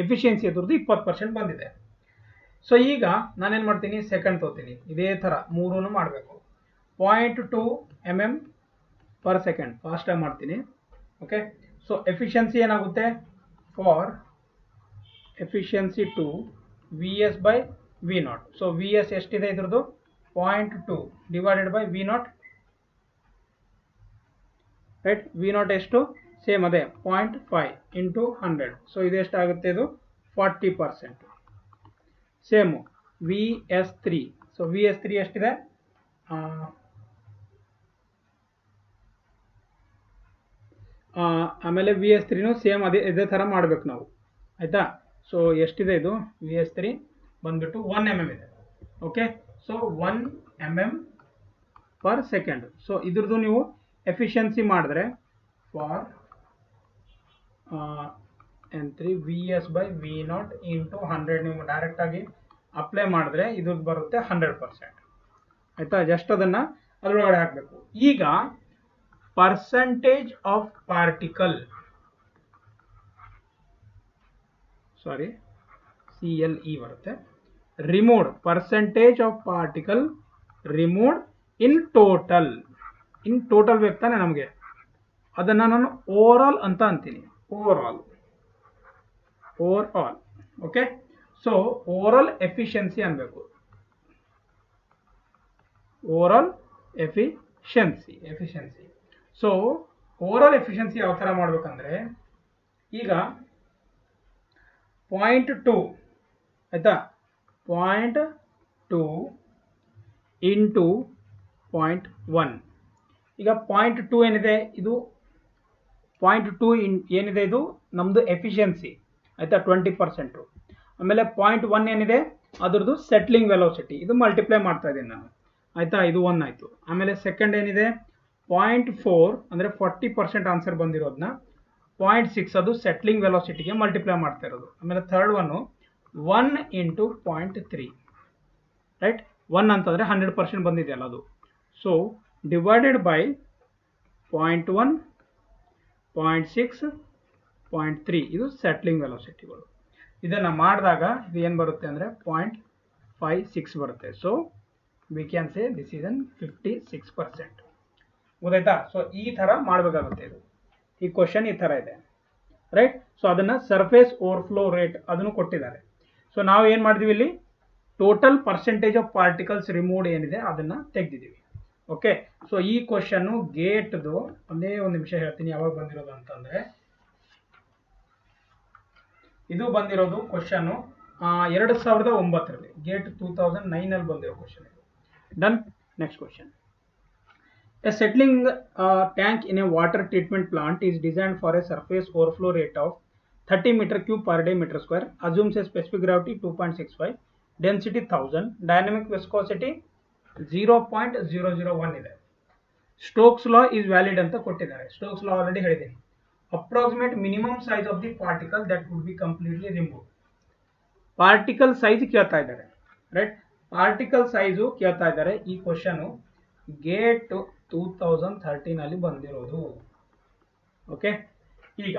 ಎಫಿಷಿಯನ್ಸಿ ಅದ್ರದ್ದು 20% ಬಂದಿದೆ. ಸೊ ಈಗ ನಾನೇನ್ ಮಾಡ್ತೀನಿ, ಸೆಕೆಂಡ್ ತಗೋತೀನಿ. ಇದೇ ತರ ಮೂರನ್ನು ಮಾಡಬೇಕು. 0.2 mm ಪರ್ ಸೆಕೆಂಡ್ ಫಾಸ್ಟ್ ಆಗಿ ಮಾಡ್ತೀನಿ. ಓಕೆ, ಸೊ ಎಫಿಷಿಯನ್ಸಿ ಏನಾಗುತ್ತೆ? For efficiency 2 VS by V0. So VS ಎಷ್ಟಿದೆ ಇದ್ರದ್ದು? 0.2 divided by V0, right? V0 ಎಷ್ಟು? ಸೇಮ್ ಅದೇ 0.5 ಇಂಟು 100. ಸೊ ಇದು ಎಷ್ಟಾಗುತ್ತೆ? ಇದು 40%. Same VS3. ಸೊ VS3 ಎಷ್ಟಿದೆ? ಆಮೇಲೆ VS3 ಸೇಮ್ ಇದೇ ತರ ಮಾಡ್ಬೇಕು ನಾವು, ಆಯ್ತಾ. ಸೊ ಎಷ್ಟಿದೆ ಇದು? VS3 ಬಂದ್ಬಿಟ್ಟು 1 mm ಇದೆ. Okay, so 1 mm per second. So ಇದ್ರದ್ದು ನೀವು ಎಫಿಷಿಯನ್ಸಿ ಮಾಡಿದ್ರೆ for N3 VS by V0 into 100 ನೀವು ಡೈರೆಕ್ಟ್ ಆಗಿ ಅಪ್ಲೈ ಮಾಡಿದ್ರೆ ಇದ್ರದ್ದು ಬರುತ್ತೆ 100%, ಆಯ್ತಾ. ಜಸ್ಟ್ ಅದನ್ನ ಅದರೊಳಗಡೆ ಹಾಕಬೇಕು. ಈಗ percentage of particle, sorry CLE ಬರುತ್ತೆ, removed, percentage of particle removed in total. In total ಬೇಕು ತಾನೆ ನಮಗೆ, ಅದನ್ನ ನಾನು ಓವರ್ ಆಲ್ ಅಂತ ಅಂತೀನಿ. Overall. Okay, so overall efficiency ಅನ್ಬೇಕು. Overall efficiency. So overall efficiency ಯಾವ ತರ ಮಾಡ್ಬೇಕಂದ್ರೆ, ಈಗ 0.2, ಆಯ್ತಾ, 0.2 ಇಂಟು 0.1. ಈಗ 0.2 ಏನಿದೆ? ಇದು 0.2 ಏನಿದೆ? ಇದು ನಮ್ದು ಎಫಿಷಿಯನ್ಸಿ, ಆಯ್ತಾ, 20%. ಆಮೇಲೆ 0.1 ಏನಿದೆ? ಅದ್ರದ್ದು ಸೆಟ್ಲಿಂಗ್ ವೆಲೋಸಿಟಿ. ಇದು ಮಲ್ಟಿಪ್ಲೈ ಮಾಡ್ತಾ ಇದ್ದೀನಿ ನಾನು, ಆಯಿತಾ, ಇದು 1 ಆಯಿತು. ಆಮೇಲೆ ಸೆಕೆಂಡ್ ಏನಿದೆ 0.4 ಅಂದರೆ 40% ಆನ್ಸರ್ ಬಂದಿರೋದನ್ನ 0.6 ಅದು ಸೆಟ್ಲಿಂಗ್ ವೆಲಾಸಿಟಿಗೆ ಮಲ್ಟಿಪ್ಲೈ ಮಾಡ್ತಾ ಇರೋದು. ಆಮೇಲೆ ಥರ್ಡ್ ಒನ್ನು 1 ಇಂಟು 0.3 ರೈಟ್. 1 ಅಂತಂದರೆ 100% ಬಂದಿದೆಯಲ್ಲ ಅದು. ಸೊ ಡಿವೈಡೆಡ್ ಬೈ 0.1, 0.6, 0.3 ಇದು ಸೆಟ್ಲಿಂಗ್ ವೆಲಾಸಿಟಿಗಳು. ಇದನ್ನು ಮಾಡಿದಾಗ ಇದು ಏನು ಬರುತ್ತೆ ಅಂದರೆ 0.56 ಬರುತ್ತೆ. So we can say this is an 56%. ಗೊತ್ತಾಯ್ತಾ? ಸೊ ಈ ಥರ ಮಾಡಬೇಕಾಗುತ್ತೆ. ಇದು ಈ ಕ್ವಶನ್ ಈ ಥರ ಇದೆ ರೈಟ್. ಸೊ ಅದನ್ನು ಸರ್ಫೇಸ್ ಓವರ್ಫ್ಲೋ ರೇಟ್ ಅದನ್ನು ಕೊಟ್ಟಿದ್ದಾರೆ. ಸೊ ನಾವು ಏನು ಮಾಡಿದ್ವಿ ಇಲ್ಲಿ total percentage of particles removed ಏನಿದೆ ಅದನ್ನು ತೆಗೆದಿದ್ದೀವಿ. ಓಕೆ. ಸೊ ಈ ಕ್ವಶನ್ನು ಗೇಟ್ದು ಒಂದೇ ಒಂದು ನಿಮಿಷ ಹೇಳ್ತೀನಿ ಯಾವಾಗ ಬಂದಿರೋದು ಅಂತಂದರೆ, ಇದು ಬಂದಿರೋದು ಕ್ವಶನ್ನು 2009ರಲ್ಲಿ ಗೇಟ್ 2009 ಬಂದಿರೋ ಕ್ವಶನ್ ಇದು. Done. Next question. A settling tank in a water treatment plant is designed for a surface overflow rate of 30 meter cube per day meter square. Assumes a specific gravity 2.65, density 1000, dynamic viscosity 0.001 ಇದೆ. Stokes law is valid ಅಂತ ಕೊಟ್ಟಿದ್ದಾರೆ. Stokes ಲಾ already ಹೇಳಿದ್ದೀನಿ. Approximate minimum size of the particle that would be completely removed. Particle size ಕೇಳ್ತಾ ಇದ್ದಾರೆ right. Particle size ಕೇಳ್ತಾ ಇದ್ದಾರೆ. ಈ question gate 2013 ಅಲ್ಲಿ ಬಂದಿರೋದು. ಓಕೆ. ಈಗ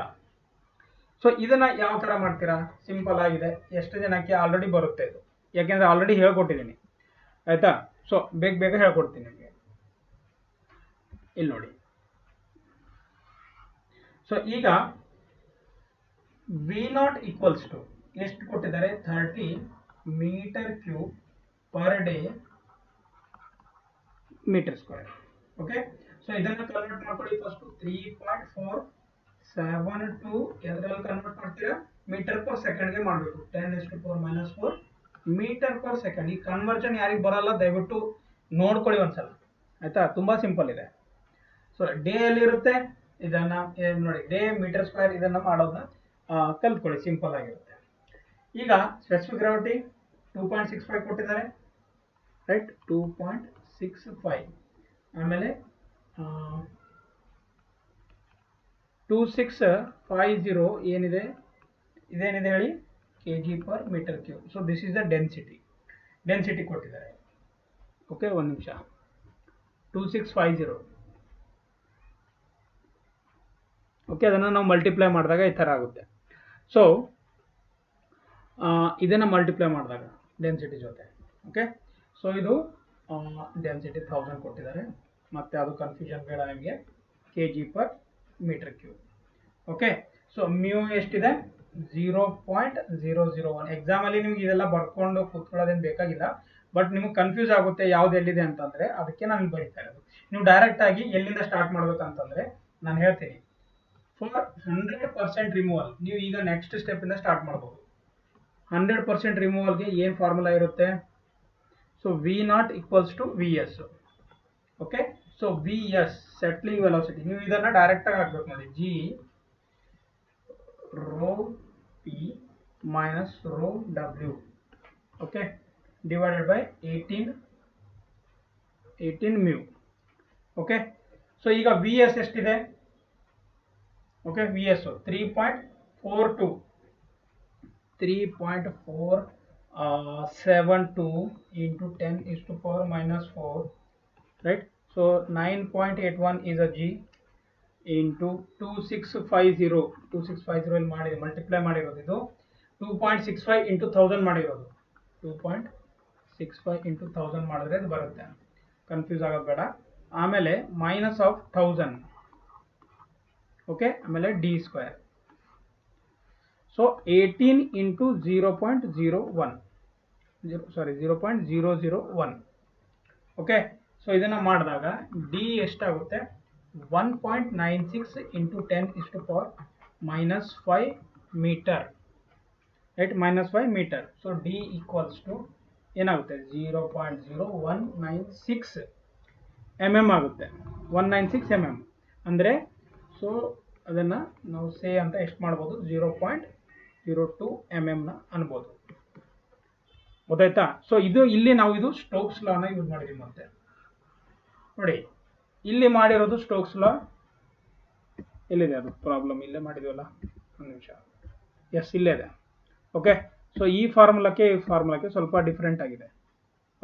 ಸೊ ಇದನ್ನ ಯಾವ ತರ ಮಾಡ್ತೀರಾ? ಸಿಂಪಲ್ ಆಗಿದೆ. ಎಷ್ಟು ಜನಕ್ಕೆ ಆಲ್ರೆಡಿ ಬರುತ್ತೆ ಇದು, ಯಾಕೆಂದ್ರೆ ಆಲ್ರೆಡಿ ಹೇಳ್ಕೊಟ್ಟಿದ್ದೀನಿ ಆಯ್ತಾ. ಸೊ ಬೇಗ ಹೇಳ್ಕೊಡ್ತೀನಿ ನಿಮಗೆ. ಇಲ್ಲಿ ನೋಡಿ. ಸೊ ಈಗ V0 ಈಕ್ವಲ್ಸ್ ಟು ಎಷ್ಟು ಕೊಟ್ಟಿದ್ದಾರೆ? 30 metre cube per day metre square. Okay. So ಇದನ್ನು ಕನ್ವರ್ಟ್ ಮಾಡ್ಕೊಳ್ಳಿ. ಫಸ್ಟ್ 3.472 ಎದ್ರಲ್ಲಿ ಕನ್ವರ್ಟ್ ಮಾಡ್ತೀರಾ? ಮೀಟರ್ ಪರ್ ಸೆಕೆಂಡ್ಗೆ ಮಾಡಬೇಕು. 10⁻⁻⁴ ಮೀಟರ್ ಪರ್ ಸೆಕೆಂಡ್. ಈ ಕನ್ವರ್ಷನ್ ಯಾರಿಗೆ ಬರಲ್ಲ ದಯವಿಟ್ಟು ನೋಡ್ಕೊಳ್ಳಿ ಒಂದ್ಸಲ ಆಯ್ತಾ. ತುಂಬಾ ಸಿಂಪಲ್ ಇದೆ. ಸೊ ಡೇ ಅಲ್ಲಿ ಇರುತ್ತೆ. ಇದನ್ನ ನೋಡಿ, ಡೇ ಮೀಟರ್ ಸ್ಕ್ವೇರ್ ಇದನ್ನ ಮಾಡೋದನ್ನ ಕಲ್ತ್ಕೊಳ್ಳಿ. ಸಿಂಪಲ್ ಆಗಿರುತ್ತೆ. ಈಗ ಸ್ಪೆಸಿಫಿಕ್ ಗ್ರಾವಿಟಿ 2.65 ಕೊಟ್ಟಿದ್ದಾರೆ ರೈಟ್. 2.65 ಆಮೇಲೆ 2650 ಏನಿದೆ ಇದೇನಿದೆ ಹೇಳಿ kg/m³. So this is the density ಕೊಟ್ಟಿದ್ದಾರೆ. ಓಕೆ, ಒಂದು ನಿಮಿಷ. 2650 ಓಕೆ. ಅದನ್ನು ನಾವು ಮಲ್ಟಿಪ್ಲೈ ಮಾಡಿದಾಗ ಈ ಥರ ಆಗುತ್ತೆ. ಸೊ ಇದನ್ನು ಮಲ್ಟಿಪ್ಲೈ ಮಾಡಿದಾಗ ಡೆನ್ಸಿಟಿ ಜೊತೆ. ಓಕೆ. ಸೊ ಇದು ಡೆನ್ಸಿಟಿ 1000 ಕೊಟ್ಟಿದ್ದಾರೆ. ಮತ್ತೆ ಅದು ಕನ್ಫ್ಯೂಷನ್ ಬೇಡ ನಿಮಗೆ. kg/m³. ಓಕೆ. ಸೊ ಮ್ಯೂ ಎಷ್ಟಿದೆ? 0.001. ಎಕ್ಸಾಮಲ್ಲಿ ನಿಮ್ಗೆ ಇದೆಲ್ಲ ಬರ್ಕೊಂಡು ಕೂತ್ಕೊಳ್ಳೋದೇನು ಬೇಕಾಗಿಲ್ಲ. ಬಟ್ ನಿಮಗೆ ಕನ್ಫ್ಯೂಸ್ ಆಗುತ್ತೆ ಯಾವ್ದು ಎಲ್ಲಿದೆ ಅಂತಂದರೆ, ಅದಕ್ಕೆ ನಾನು ಇಲ್ಲಿ ಬರೀತಾ ಇರೋದು. ನೀವು ಡೈರೆಕ್ಟ್ ಆಗಿ ಎಲ್ಲಿಂದ ಸ್ಟಾರ್ಟ್ ಮಾಡ್ಬೇಕಂತಂದರೆ ನಾನು ಹೇಳ್ತೀನಿ. ಫಾರ್ 100% ರಿಮೂವಲ್ ನೀವು ಈಗ ನೆಕ್ಸ್ಟ್ ಸ್ಟೆಪ್ಪಿಂದ ಸ್ಟಾರ್ಟ್ ಮಾಡ್ಬೋದು. 100% ರಿಮೂವಲ್ಗೆ ಏನು ಫಾರ್ಮುಲಾ ಇರುತ್ತೆ? So V0 equals to VS. Okay. So VS settling velocity. ನೀವು ಇದನ್ನು ಡೈರೆಕ್ಟಾಗಿ ಹಾಕ್ಬೇಕು ನೋಡಿ. G ρP minus ρW. Okay. Divided by 18 mu. Okay. So ಈಗ VS ಎಷ್ಟಿದೆ? Okay. VS 3.42 3.472 into 10⁻⁻⁴ right. So 9.81 is a G into 2650 ಇಲ್ಲಿ ಮಾಡಿ ಮಲ್ಟಿಪ್ಲೈ ಮಾಡಿರೋದು. ಇದು 2.65 into 1000 ಮಾಡಿರೋದು. 2.65 into 1000 ಮಾಡಿದ್ರೆ ಇದು ಬರುತ್ತೆ. ಕನ್ಫ್ಯೂಸ್ ಆಗೋದು ಬೇಡ. ಆಮೇಲೆ ಮೈನಸ್ ಆಫ್ 1000. ಓಕೆ. ಆಮೇಲೆ d². So 18 into 0.001. Okay. So ಇದನ್ನು ಮಾಡಿದಾಗ ಡಿ ಎಷ್ಟಾಗುತ್ತೆ? 1.96 into 10⁻⁻⁵ metre right. -5 metre. So D equals to ಏನಾಗುತ್ತೆ? 0.0196 mm ಆಗುತ್ತೆ. 196 mm ಅಂದರೆ ಸೊ ಅದನ್ನು ನಾವು ಸೇ ಅಂತ ಎಷ್ಟು ಮಾಡ್ಬೋದು? 0.02 mm ಅನ್ಬೋದು. ಗೊತ್ತಾಯ್ತಾ? ಸೊ ಇದು ಇಲ್ಲಿ ನಾವು ಇದು ಸ್ಟೋಕ್ಸ್ ಲಾನ ಯೂಸ್ ಮಾಡಿದ್ವಿ. ಮತ್ತೆ ನೋಡಿ ಇಲ್ಲಿ ಮಾಡಿರೋದು ಸ್ಟೋಕ್ಸ್ ಲಾ, ಎಲ್ಲಿದೆ ಅದು ಪ್ರಾಬ್ಲಮ್, ಇಲ್ಲೇ ಮಾಡಿದ್ವಲ್ಲ, ಒಂದು ನಿಮಿಷ, ಎಸ್ ಇಲ್ಲೇ ಇದೆ. ಓಕೆ, ಸೊ ಈ ಫಾರ್ಮುಲಾಕ್ಕೆ ಸ್ವಲ್ಪ ಡಿಫ್ರೆಂಟ್ ಆಗಿದೆ.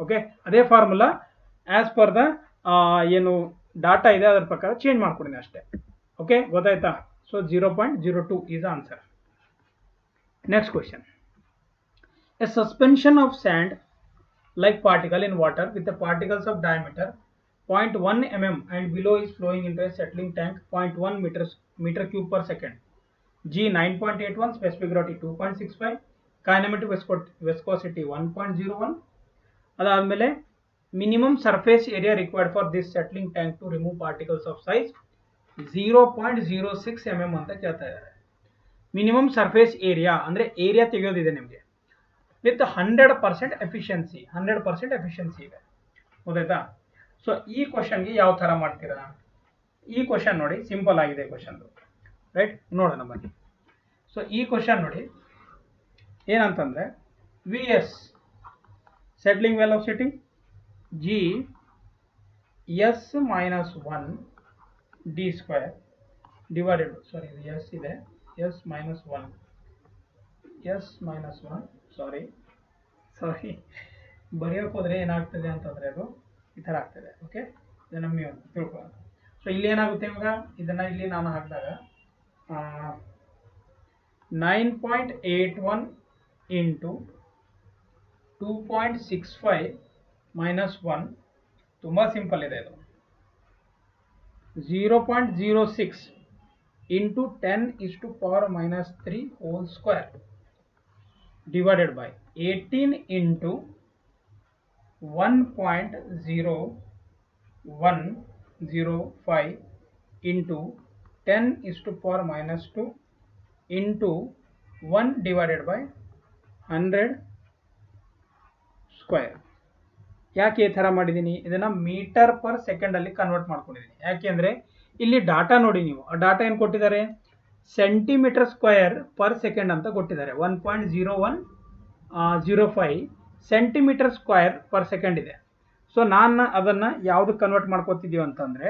ಓಕೆ, ಅದೇ ಫಾರ್ಮುಲಾ ಆಸ್ ಪರ್ ದ ಏನು ಡಾಟಾ ಇದೆ ಅದರ ಪ್ರಕಾರ ಚೇಂಜ್ ಮಾಡ್ಕೊಂಡಿದ್ದೀನಿ ಅಷ್ಟೇ. ಓಕೆ, ಗೊತ್ತಾಯ್ತಾ? So 0.02 is the answer. Next question. A suspension of sand like particle in water with the particles of diameter 0.1 mm and below is flowing into a settling tank 0.1 meter cube per second. G 9.81, specific gravity 2.65, kinematic viscosity 1.01. ಅದಾದಮೇಲೆ minimum surface area required for this settling tank to remove particles of size 0.06 mm ಅಂತ ಕೇಳ್ತಾ ಇದ್ದಾರೆ. Minimum surface area ಅಂದರೆ area ತೆಗೆಯೋದಿದೆ ನಿಮಗೆ with 100% efficiency, 100% efficiency ಇದೆ. ಗೊತ್ತಾಯ್ತಾ? So ಈ ಕ್ವಶನ್ಗೆ ಯಾವ ಥರ ಮಾಡ್ತೀರಾ? ಈ ಕ್ವಶನ್ ನೋಡಿ ಸಿಂಪಲ್ ಆಗಿದೆ ಕ್ವಶನ್ದು, ರೈಟ್? ನೋಡೋಣ ಬನ್ನಿ. ಸೊ ಈ ಕ್ವಶನ್ ನೋಡಿ ಏನಂತಂದರೆ V S settling velocity G S minus 1 D square divided, sorry S ಇದೆ, ಎಸ್ ಮೈನಸ್ ಒನ್ ಸಾರಿ ಬರೆಯೋಕೆ ಹೋದರೆ ಏನಾಗ್ತದೆ ಅಂತಂದರೆ ಅದು ಈ ಥರ ಆಗ್ತದೆ. ಓಕೆ, ಇದನ್ನು ನೀವು ತಿಳ್ಕೊಳ್ಳೋಣ. ಸೊ ಇಲ್ಲಿ ಏನಾಗುತ್ತೆ ಇವಾಗ, ಇದನ್ನು ಇಲ್ಲಿ ನಾನು ಹಾಕಿದಾಗ 9.81 ಇಂಟು 2.65 ಮೈನಸ್ 1, ತುಂಬ ಸಿಂಪಲ್ ಇದೆ ಇದು. 0.06 into 10 is to power minus 3 whole square divided by 18 into 1.0105 into 10 is to power minus 2 into 1 divided by 100 square. ಯಾಕೆ ಈ ಥರ ಮಾಡಿದ್ದೀನಿ? ಇದನ್ನು ಮೀಟರ್ ಪರ್ ಸೆಕೆಂಡಲ್ಲಿ ಕನ್ವರ್ಟ್ ಮಾಡ್ಕೊಂಡಿದ್ದೀನಿ. ಯಾಕೆಂದರೆ ಇಲ್ಲಿ ಡಾಟಾ ನೋಡಿ, ನೀವು ಆ ಡಾಟಾ ಏನು ಕೊಟ್ಟಿದ್ದಾರೆ, ಸೆಂಟಿಮೀಟರ್ ಸ್ಕ್ವೇರ್ ಪರ್ ಸೆಕೆಂಡ್ ಅಂತ ಕೊಟ್ಟಿದ್ದಾರೆ. 1.0105 ಸೆಂಟಿಮೀಟರ್ ಸ್ಕ್ವೇರ್ ಪರ್ ಸೆಕೆಂಡ್ ಇದೆ. ಸೊ ನಾನು ಅದನ್ನು ಯಾವುದಕ್ಕೆ ಕನ್ವರ್ಟ್ ಮಾಡ್ಕೊತಿದ್ದೀವಿ ಅಂತಂದರೆ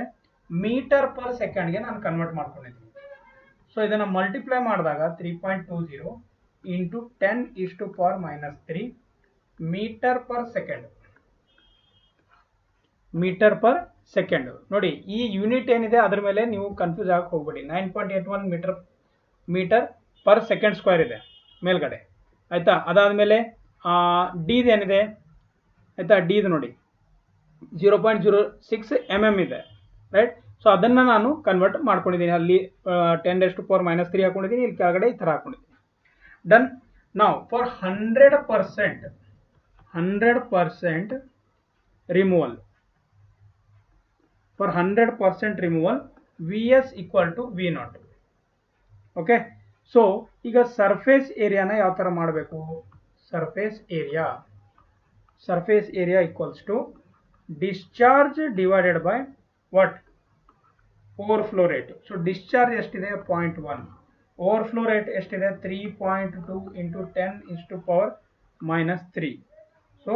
ಮೀಟರ್ ಪರ್ ಸೆಕೆಂಡ್ಗೆ ನಾನು ಕನ್ವರ್ಟ್ ಮಾಡ್ಕೊಂಡಿದ್ದೀನಿ. ಸೊ ಇದನ್ನು ಮಲ್ಟಿಪ್ಲೈ ಮಾಡಿದಾಗ 3.20 into 10 is to power minus 3 metre per second. Metre per second ನೋಡಿ, ಈ ಯೂನಿಟ್ ಏನಿದೆ ಅದ್ರ ಮೇಲೆ ನೀವು ಕನ್ಫ್ಯೂಸ್ ಆಗಕ್ಕೆ ಹೋಗ್ಬೇಡಿ. 9.81 ಮೀಟರ್ ಪರ್ ಸೆಕೆಂಡ್ ಸ್ಕ್ವೇರ್ ಇದೆ ಮೇಲ್ಗಡೆ, ಆಯಿತಾ? ಅದಾದಮೇಲೆ ಡಿದು ಏನಿದೆ, ಆಯಿತಾ? ಡಿದು ನೋಡಿ 0.06 mm ಇದೆ, ರೈಟ್? ಸೊ ಅದನ್ನು ನಾನು ಕನ್ವರ್ಟ್ ಮಾಡ್ಕೊಂಡಿದ್ದೀನಿ. ಅಲ್ಲಿ 10⁻³ ಹಾಕೊಂಡಿದ್ದೀನಿ, ಇಲ್ಲಿ ಕೆಳಗಡೆ ಈ ಥರ ಹಾಕೊಂಡಿದ್ದೀನಿ. ಡನ್. ನಾವು for 100% removal, for 100% removal Vs equal to V0. Okay, so ಈಗ ಸರ್ಫೇಸ್ ಏರಿಯಾನ ಯಾವ ಥರ ಮಾಡಬೇಕು? Surface area equals to discharge divided by what? Overflow rate. So discharge ಎಷ್ಟಿದೆ? 0.1. ಓವರ್ಫ್ಲೋ ರೇಟ್ ಎಷ್ಟಿದೆ? 3.2 into 10 is to power minus 3. So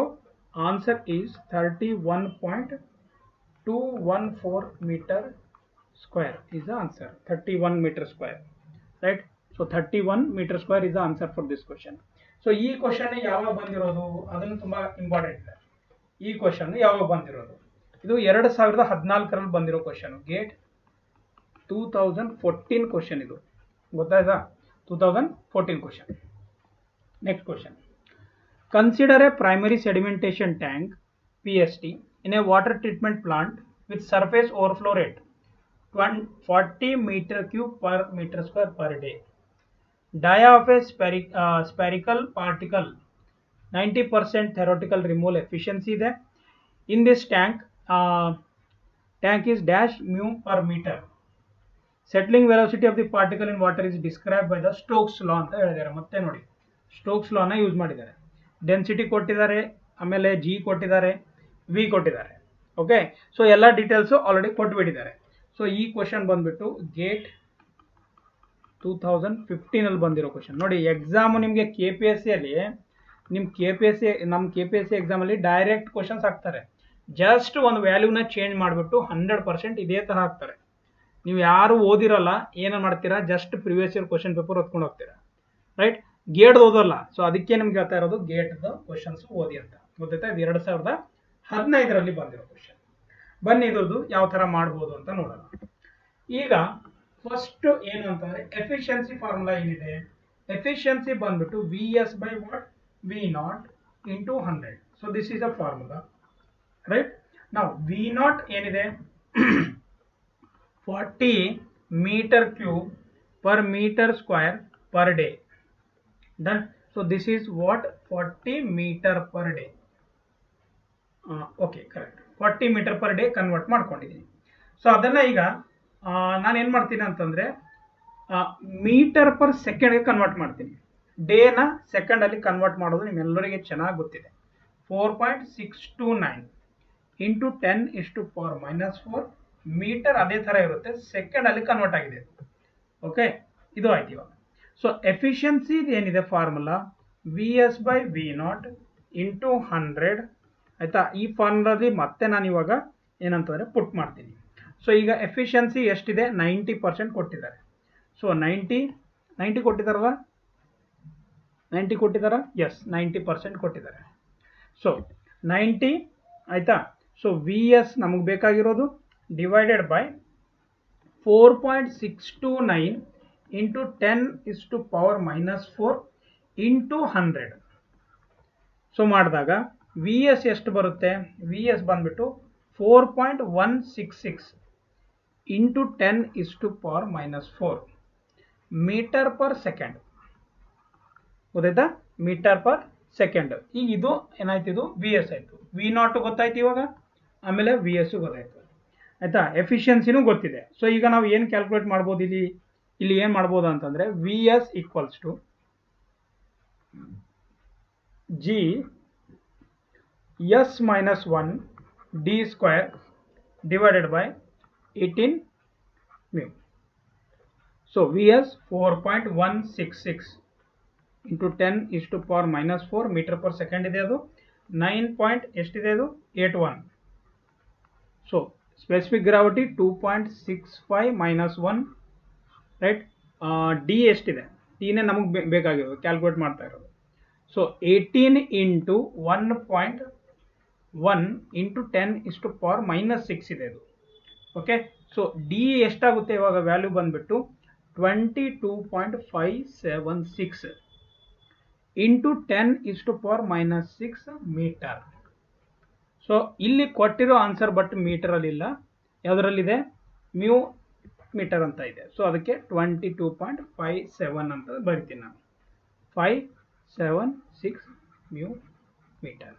answer is 31.214 meter square is the answer. 31 meter square, right? So 31 meter square is the answer for this question. So ಈ question ಯಾವಾಗ ಬಂದಿರೋದು ಅದನ್ನು ತುಂಬಾ important ಇದೆ. ಈ question ಯಾವಾಗ ಬಂದಿರೋದು? ಇದು 2014ರಲ್ಲಿ ಬಂದಿರೋ ಕ್ವಶನ್, ಗೇಟ್ 2014 ಕ್ವಶನ್ ಇದು, ಗೊತ್ತಾಯ್ತಾ? 2014 question. Next question. Consider A primary sedimentation tank PST in a water treatment plant with surface overflow rate 40 meter cube per meter square per day. Dia of a spherical particle 90% theoretical removal efficiency there. In this tank is dash mu per meter. Settling velocity of the particle in water is described by the Stokes law ಅಂತ ಹೇಳಿದ್ದಾರೆ. ಮತ್ತೆ ನೋಡಿ Stokes ಲಾನ use ಮಾಡಿದ್ದಾರೆ. Density ಕೊಟ್ಟಿದ್ದಾರೆ, ಆಮೇಲೆ G ಕೊಟ್ಟಿದ್ದಾರೆ, V ಕೊಟ್ಟಿದ್ದಾರೆ. Okay, so ಎಲ್ಲ ಡೀಟೇಲ್ಸು ಆಲ್ರೆಡಿ ಕೊಟ್ಬಿಟ್ಟಿದ್ದಾರೆ. ಸೊ ಈ ಕ್ವಶನ್ ಬಂದ್ಬಿಟ್ಟು ಗೇಟ್ 2015 ಬಂದಿರೋ ಕ್ವಶನ್. ನೋಡಿ ಎಕ್ಸಾಮು ನಿಮಗೆ KPSC ಅಲ್ಲಿ, ನಮ್ಮ KPSC ಎಕ್ಸಾಮಲ್ಲಿ ಡೈರೆಕ್ಟ್ ಕ್ವಶನ್ಸ್ ಹಾಕ್ತಾರೆ. ಜಸ್ಟ್ ಒಂದು ವ್ಯಾಲ್ಯೂನ ಚೇಂಜ್ ಮಾಡಿಬಿಟ್ಟು 100% ಇದೇ ಥರ ಹಾಕ್ತಾರೆ. ನೀವು ಯಾರು ಓದಿರಲ್ಲ, ಏನು ಮಾಡ್ತೀರಾ, just previous year question paper ಓದ್ಕೊಂಡು ಹೋಗ್ತೀರಾ, ರೈಟ್. ಗೇಟ್ ಓದಲ್ಲ. ಸೊ ಅದಕ್ಕೆ ನಿಮ್ಗೆ ಹೇಳ್ತಾ ಇರೋದು ಗೇಟ್ದ ಕ್ವಶನ್ಸ್ ಓದಿ ಅಂತ. ಗೊತ್ತಾಯ್ತಾ? ಇದು 2015ರಲ್ಲಿ ಬಂದಿರೋ ಕ್ವಶನ್. ಬನ್ನಿ ಇದ್ರದ್ದು ಯಾವ ಥರ ಮಾಡ್ಬೋದು ಅಂತ ನೋಡೋಣ. ಈಗ ಫಸ್ಟ್ ಏನು ಅಂತಂದ್ರೆ ಎಫಿಷಿಯನ್ಸಿ ಫಾರ್ಮುಲಾ ಏನಿದೆ, ಎಫಿಷಿಯನ್ಸಿ ಬಂದ್ಬಿಟ್ಟು VS by what? V0 into 100. So this is a formula, right? Now V0 ಏನಿದೆ 40 meter cube per meter square per day. Done. So this is what? 40 meter per day. Okay, correct. 40 meter per day convert ಮಾಡ್ಕೊಂಡಿದ್ದೀನಿ. So ಅದನ್ನ ಈಗ ನಾನು ಏನು ಮಾಡ್ತೀನಿ ಅಂತಂದ್ರೆ metre per ಸೆಕೆಂಡ್ಗೆ convert ಮಾಡ್ತೀನಿ. ಡೇನ ಸೆಕೆಂಡಲ್ಲಿ ಕನ್ವರ್ಟ್ ಮಾಡೋದು ನಿಮ್ಮೆಲ್ಲರಿಗೆ ಚೆನ್ನಾಗಿ ಗೊತ್ತಿದೆ. 4.629 ಇಂಟು 10⁻⁻4 ಮೀಟರ್ ಅದೇ ಥರ ಇರುತ್ತೆ, ಸೆಕೆಂಡಲ್ಲಿ ಕನ್ವರ್ಟ್ ಆಗಿದೆ. ಓಕೆ, ಇದು ಆಯ್ತು ಇವಾಗ. ಸೊ ಎಫಿಷಿಯನ್ಸಿ ಏನಿದೆ formula VS by V0 into 100. ಆಯ್ತಾ? ಈ ಫಾರ್ಮುಲಾದಲ್ಲಿ ಮತ್ತೆ ನಾನು ಇವಾಗ ಏನಂತಂದ್ರೆ ಪುಟ್ ಮಾಡ್ತೀನಿ. ಸೊ ಈಗ ಎಫಿಷಿಯನ್ಸಿ ಎಷ್ಟಿದೆ? 90% ಕೊಟ್ಟಿದ್ದಾರೆ. ಸೊ 90 ಕೊಟ್ಟಿದ್ದಾರಲ್ಲ, 90 ಕೊಟ್ಟಿದ್ದಾರ? ಎಸ್, 90% ಕೊಟ್ಟಿದ್ದಾರೆ. ಸೊ 90 ಆಯ್ತಾ? ಸೊ VS ನಮಗೆ ಬೇಕಾಗಿರೋದು divided by 4.629 into 10⁻⁻4 into 100. So ಮಾಡಿದಾಗ VS ಎಷ್ಟು ಬರುತ್ತೆ? VS ಬಂದ್ಬಿಟ್ಟು 4.166 ಇಂಟು 10⁻⁻4 ಮೀಟರ್ ಪರ್ ಸೆಕೆಂಡ್. ಗೊತ್ತಾಯ್ತಾ? Metre per second. ಈಗ ಇದು ಏನಾಯ್ತು? ಇದು VS ಆಯ್ತು. V0 ಗೊತ್ತಾಯ್ತು ಇವಾಗ, ಆಮೇಲೆ VS ಗೊತ್ತಾಯ್ತು. ಆಯ್ತಾ? ಎಫಿಷಿಯನ್ಸಿನೂ ಗೊತ್ತಿದೆ. ಸೊ ಈಗ ನಾವು ಏನು ಕ್ಯಾಲ್ಕುಲೇಟ್ ಮಾಡ್ಬೋದು ಇಲ್ಲಿ ಏನು ಮಾಡ್ಬೋದು ಅಂತಂದ್ರೆ VS equals to G S minus 1 D square divided by 18 mu. So VS 4.166 into 10⁻⁻4 meter per second ಇದೆ. ಅದು 9 ಎಷ್ಟಿದೆ? ಅದು 81. So specific gravity 2.65 minus 1, right. D ಎಷ್ಟಿದೆ? ಡಿನೇ ನಮಗೆ ಬೇಕಾಗಿರೋದು, ಕ್ಯಾಲ್ಕುಲೇಟ್ ಮಾಡ್ತಾ ಇರೋದು. ಸೊ 18 ಇಂಟು 1.1 ಇಂಟು 10⁻⁻6 ಇದೆ ಇದು. ಓಕೆ, ಸೊ ಡಿ ಎಷ್ಟಾಗುತ್ತೆ ಇವಾಗ? ವ್ಯಾಲ್ಯೂ ಬಂದ್ಬಿಟ್ಟು 22.576 ಇಂಟು 10⁻⁻6 ಮೀಟರ್. ಸೊ ಇಲ್ಲಿ ಕೊಟ್ಟಿರೋ ಆನ್ಸರ್ ಬಟ್ ಮೀಟರಲ್ಲಿಲ್ಲ, ಯಾವುದರಲ್ಲಿದೆ? ಮ್ಯೂ ಮೀಟರ್ ಅಂತ ಇದೆ. ಸೊ ಅದಕ್ಕೆ 22.57 ಅಂತ ಬರಿತೀನಿ ನಾನು. 576 ಮ್ಯೂ ಮೀಟರ್.